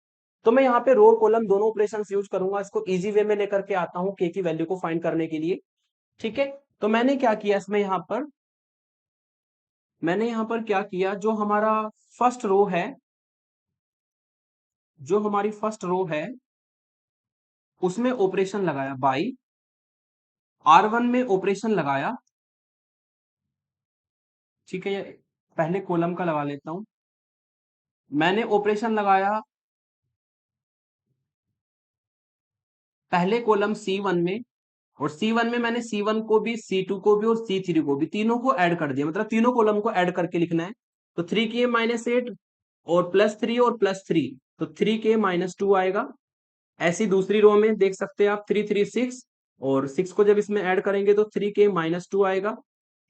Speaker 1: तो मैं यहाँ पे रो और कॉलम दोनों ऑपरेशन यूज करूंगा, इसको इजी वे में लेकर के आता हूँ के की वैल्यू को फाइंड करने के लिए। ठीक है, तो मैंने क्या किया इसमें, यहाँ पर क्या किया, जो हमारा फर्स्ट रो है, जो हमारी फर्स्ट रो है उसमें ऑपरेशन लगाया बाई, R1 में ऑपरेशन लगाया। ठीक है, पहले कॉलम का लगा लेता हूं, मैंने ऑपरेशन लगाया पहले कॉलम C1 में, और C1 में मैंने C1 को भी, C2 को भी और C3 को भी, तीनों को ऐड कर दिया, मतलब तीनों कॉलम को ऐड करके लिखना है। तो 3k-8 और +3 और +3, तो 3k-2 आएगा। ऐसी दूसरी रो में देख सकते हैं आप, 3 3 6, और 6 को जब इसमें ऐड करेंगे तो 3k-2 आएगा।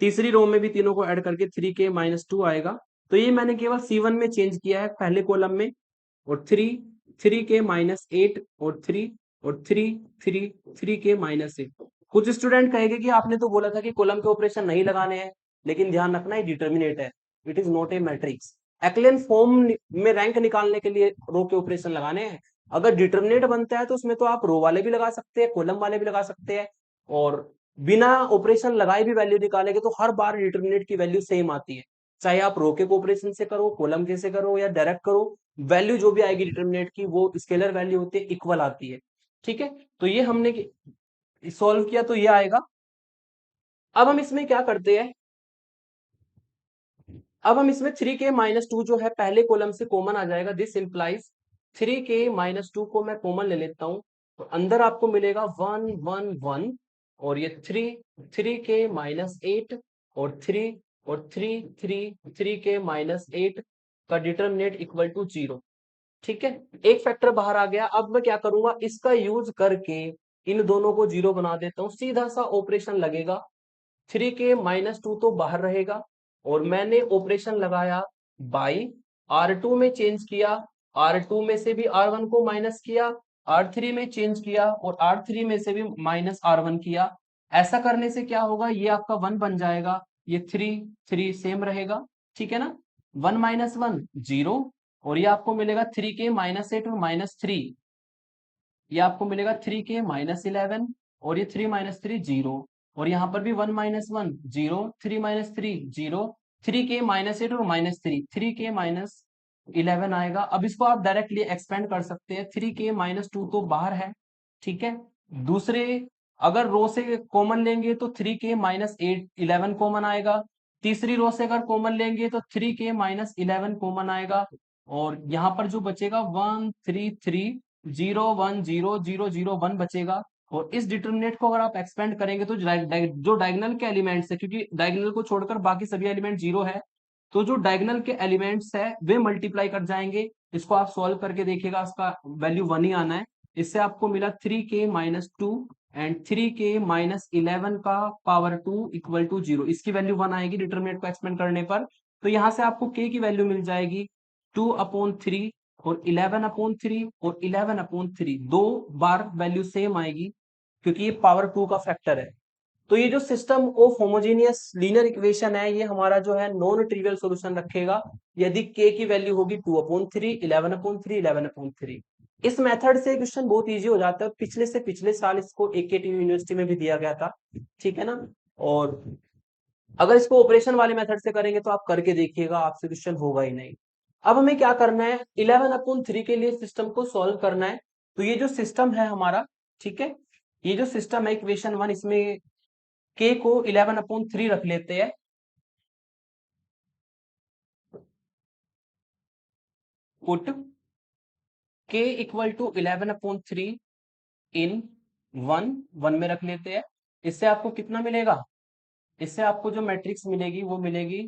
Speaker 1: तीसरी रो में भी तीनों को ऐड करके 3k-2 आएगा। तो ये मैंने केवल C1 में चेंज किया है पहले कॉलम में, और 3 3k-8, और 3 के कुछ स्टूडेंट कहेंगे कि आपने तो बोला था कि कॉलम के ऑपरेशन नहीं लगाने हैं, लेकिन ध्यान रखना है डिटर्मिनेट है, it is not a matrix. Echelon form में रैंक निकालने के लिए रो के ऑपरेशन लगाने हैं। अगर डिटर्मिनेट बनता है तो उसमें तो आप रो वाले भी लगा सकते हैं, कॉलम वाले भी लगा सकते हैं, और बिना ऑपरेशन लगाए भी वैल्यू निकालेंगे तो हर बार डिटर्मिनेट की वैल्यू सेम आती है, चाहे आप रो के ऑपरेशन से करो, कॉलम के से करो, या डायरेक्ट करो, वैल्यू जो भी आएगी डिटर्मिनेट की वो स्केलर वैल्यू होती है, इक्वल आती है। ठीक है, तो ये हमने सॉल्व किया तो ये आएगा। अब हम इसमें क्या करते हैं, अब हम इसमें 3k-2 जो है पहले कॉलम से कॉमन आ जाएगा, दिस इंप्लाइज 3k-2 को मैं कॉमन ले लेता हूं, तो अंदर आपको मिलेगा 1 1 1, और ये 3 3k-8, और 3 का डिटरमिनेट इक्वल टू 0। ठीक है, एक फैक्टर बाहर आ गया। अब मैं क्या करूंगा, इसका यूज करके इन दोनों को 0 बना देता हूं, सीधा सा ऑपरेशन लगेगा। 3k-2 तो बाहर रहेगा, और मैंने ऑपरेशन लगाया बाई, R2 में चेंज किया, R2 में से भी R1 को माइनस किया, R3 में चेंज किया, और R3 में से भी माइनस R1 किया। ऐसा करने से क्या होगा, ये आपका 1 बन जाएगा, ये 3 सेम रहेगा। ठीक है ना, 1 - 1 0, और ये आपको मिलेगा 3k-8 और -3, ये आपको मिलेगा 3k-11, और ये 3 - 3 0, और यहाँ पर भी 1 - 1 0, 3 - 3 0, 3k-8 और -3, 3k-11 आएगा। अब इसको आप डायरेक्टली एक्सपेंड कर सकते हैं, 3k-2 तो बाहर है। ठीक है, दूसरे अगर रो से कॉमन लेंगे तो 3k-8 11 कॉमन आएगा, तीसरी रो से अगर कॉमन लेंगे तो 3k-11 कॉमन आएगा, और यहाँ पर जो बचेगा 1 3 3 0 1 0 0 0 1 बचेगा। और इस डिटर्मिनेट को अगर आप एक्सपेंड करेंगे तो जो डायगोनल के एलिमेंट्स है, क्योंकि डायगोनल को छोड़कर बाकी सभी एलिमेंट 0 है, तो जो डायगोनल के एलिमेंट्स है वे मल्टीप्लाई कर जाएंगे। इसको आप सॉल्व करके देखिएगा, उसका वैल्यू 1 ही आना है। इससे आपको मिला 3k-2 एंड 3k-11 का पावर 2 इक्वल टू 0, इसकी वैल्यू 1 आएगी डिटर्मिनेट को एक्सपेंड करने पर। तो यहां से आपको k की वैल्यू मिल जाएगी 2/3, और 11/3 और 11/3, दो बार वैल्यू सेम आएगी, क्योंकि ये पावर 2 का फैक्टर है। तो ये जो system of homogeneous linear equation है ये हमारा जो है नॉन ट्रिवियल सॉल्यूशन रखेगा यदि k की वैल्यू होगी 2/3, 11/3, 11/3। इस मेथड से क्वेश्चन बहुत इजी हो जाता है। पिछले से पिछले साल इसको एकेटी यूनिवर्सिटी में भी दिया गया था, ठीक है ना। और अगर इसको ऑपरेशन वाले मेथड से करेंगे तो आप करके देखिएगा, आपसे क्वेश्चन होगा ही नहीं। अब हमें क्या करना है, 11/3 के लिए सिस्टम को सॉल्व करना है। तो ये जो सिस्टम है हमारा, ठीक है, ये जो सिस्टम है इक्वेशन 1, इसमें k को 11/3 रख लेते हैं। पुट k इक्वल टू 11/3 इन 1 में रख लेते हैं। इससे आपको कितना मिलेगा, इससे आपको जो मैट्रिक्स मिलेगी वो मिलेगी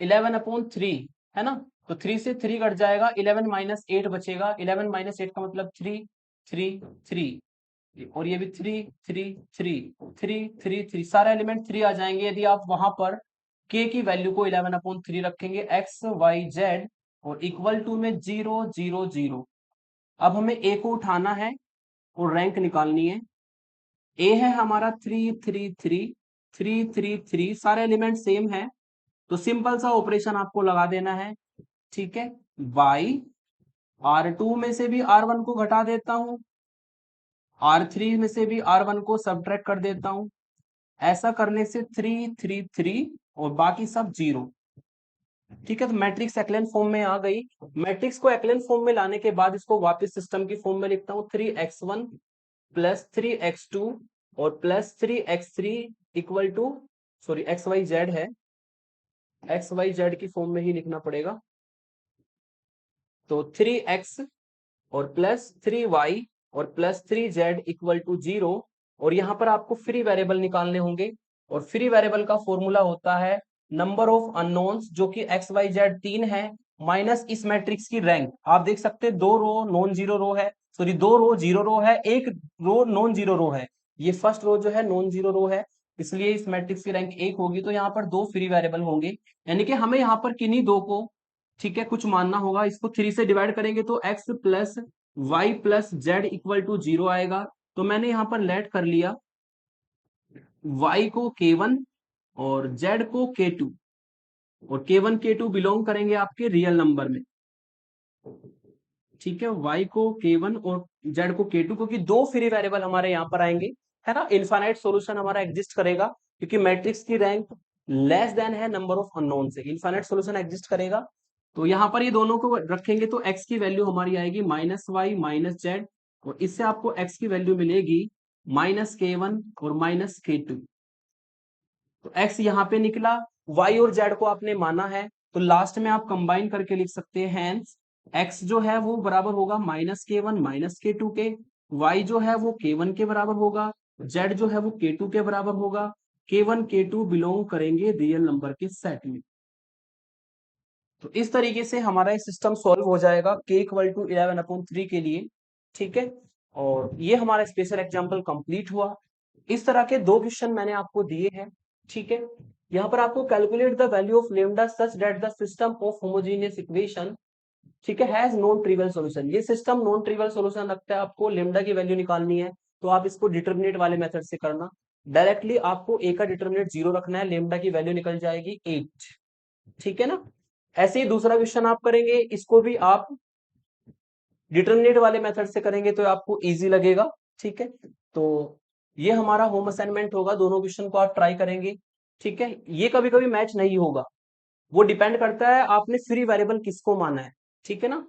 Speaker 1: 11/3, है ना। तो 3 से 3 कट जाएगा, 11 - 8 बचेगा। 11 - 8 का मतलब 3 3 3, और ये भी 3 3 3 3 3 3, सारे एलिमेंट 3 आ जाएंगे यदि आप वहां पर k की वैल्यू को 11/3 रखेंगे, x y z और इक्वल टू में 0 0 0। अब हमें a को उठाना है और रैंक निकालनी है। a है हमारा 3 3 3 3 3 3, सारे एलिमेंट सेम है, तो सिंपल सा ऑपरेशन आपको लगा देना है, ठीक है। y r2 में से भी r1 को घटा देता हूं, r3 में से भी r1 को सब्ट्रैक्ट कर देता हूं। ऐसा करने से 3 3 3 और बाकी सब 0, ठीक है। तो मैट्रिक्स एक्लेन फॉर्म में आ गई। मैट्रिक्स को एक्लेन फॉर्म में लाने के बाद इसको वापस सिस्टम की फॉर्म में लिखता हूं, 3x1 प्लस 3x2 और plus 3x3 equal to, sorry x y z है, एक्स वाई जेड की फॉर्म में ही लिखना पड़ेगा। तो 3x और प्लस 3y और प्लस 3z इक्वल टू 0। और यहाँ पर आपको फ्री वेरिएबल निकालने होंगे, और फ्री वेरिएबल का फॉर्मूला होता है नंबर ऑफ अननोन्स, जो कि एक्स वाई जेड 3 है, माइनस इस मैट्रिक्स की रैंक। आप देख सकते हैं 2 रो नॉन जीरो रो है, सॉरी 2 रो जीरो रो है, 1 रो नॉन जीरो रो है। ये फर्स्ट रो जो है नॉन जीरो रो है, इसलिए इस मैट्रिक्स की रैंक 1 होगी। तो यहाँ पर 2 फ्री वेरिएबल होंगे, यानी कि हमें यहाँ पर किन्हीं दो को, ठीक है, कुछ मानना होगा। इसको 3 से डिवाइड करेंगे तो x plus y plus z equal to 0 आएगा। तो मैंने यहाँ पर लेट कर लिया y को k1 और z को k2, और k1 k2 बिलोंग करेंगे आपके रियल नंबर में, ठीक है। y को k1 और z को k2, क्योंकि दो फ्री वेरिएबल हमारे यहाँ पर आएंगे, है ना। इनफाइनाइट सॉल्यूशन हमारा एग्जिस्ट करेगा, क्योंकि मैट्रिक्स की रैंक लेस देन है नंबर ऑफ अननोन से, इनफाइनाइट सॉल्यूशन एग्जिस्ट करेगा। तो यहाँ पर ये दोनों को रखेंगे तो x की वैल्यू हमारी आएगी -y - z, और इससे आपको x की वैल्यू मिलेगी -k1 और -k2। तो x यहाँ पे निकला, y और z को आपने माना है, तो लास्ट में आप कंबाइन करके लिख सकते हैं। हैंस x जो है वो बराबर होगा -k1 -k2 के, y जो है वो k1 के बराबर होगा, z जो है वो k2 के बराबर होगा। k1 k2 बिलोंग करेंगे रियल नंबर के सेट में। तो इस तरीके से हमारा ये सिस्टम सॉल्व हो जाएगा k इक्वल टू 11/3 के लिए, ठीक है। और ये हमारा स्पेशल एग्जांपल कंप्लीट हुआ। इस तरह के दो क्वेश्चन मैंने आपको दिए हैं, ठीक है। यहाँ पर आपको calculate the value of lambda such that the system of homogeneous equation, ठीक है, हैज नॉन ट्रिवियल सॉल्यूशन। ये सिस्टम नॉन ट्रिवियल सॉल्यूशन रखता है, आपको लेमडा की वैल्यू निकालनी है तो आप इसको डिटर्मिनेट वाले मेथड से करना। डायरेक्टली आपको ए का डिटर्मिनेट 0 रखना है, लेमडा की वैल्यू निकल जाएगी 8, ठीक है ना। ऐसे ही दूसरा क्वेश्चन आप करेंगे, इसको भी आप डिटर्मिनेट वाले मेथड से करेंगे तो आपको इजी लगेगा, ठीक है। तो ये हमारा होम असाइनमेंट होगा, दोनों क्वेश्चन को आप ट्राई करेंगे, ठीक है। ये कभी कभी मैच नहीं होगा, वो डिपेंड करता है आपने फ्री वेरिएबल किसको माना है, ठीक है ना।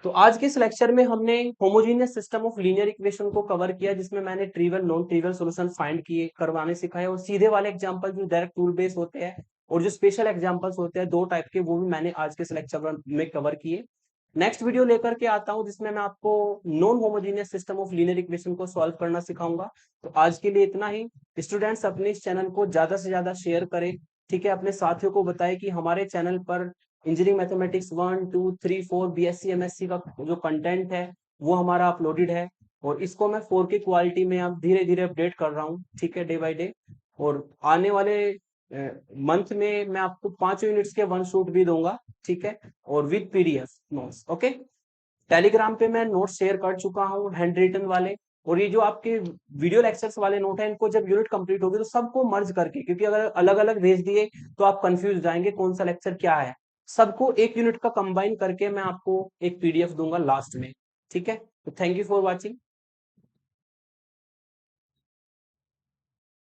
Speaker 1: तो आज के इस लेक्चर में हमने homogeneous system of linear equation को कवर किया, जिसमें मैंने trivial non trivial solution find किए, करवाने सिखाए, और सीधे वाले एग्जांपल जो डायरेक्ट टूल बेस होते हैं और जो स्पेशल एग्जांपल्स होते हैं दो टाइप के, वो भी मैंने आज के इस लेक्चर में कवर किए। नेक्स्ट वीडियो लेकर के आता हूं जिसमें मैं आपको non homogeneous system of linear equation को सॉल्व करना सिखाऊंगा। तो आज के लिए इतना ही। स्टूडेंट्स अपने इस चैनल को ज्यादा से ज्यादा शेयर करें, ठीक है। अपने साथियों को बताएं कि हमारे चैनल पर इंजीनियरिंग मैथमेटिक्स 1 2 3 4 बीएससी एमएससी का जो कंटेंट है वो हमारा अपलोडेड है, और इसको मैं 4K क्वालिटी में अब धीरे धीरे अपडेट कर रहा हूँ, ठीक है, डे बाय डे। और आने वाले मंथ में मैं आपको 5 यूनिट्स के वन शूट भी दूंगा, ठीक है, और with PDF notes, okay. Telegram पे मैं नोट्स शेयर कर चुका हूँ हैंड रिटन वाले, और ये जो आपके वीडियो लेक्चर्स वाले नोट है, इनको जब यूनिट कंप्लीट होगी तो सबको मर्ज करके, क्योंकि अगर अलग अलग भेज दिए तो आप कंफ्यूज जाएंगे कौन सा लेक्चर क्या है, सबको एक यूनिट का कंबाइन करके मैं आपको एक पीडीएफ दूंगा लास्ट में। ठीक है, तो थैंक यू फॉर वॉचिंग।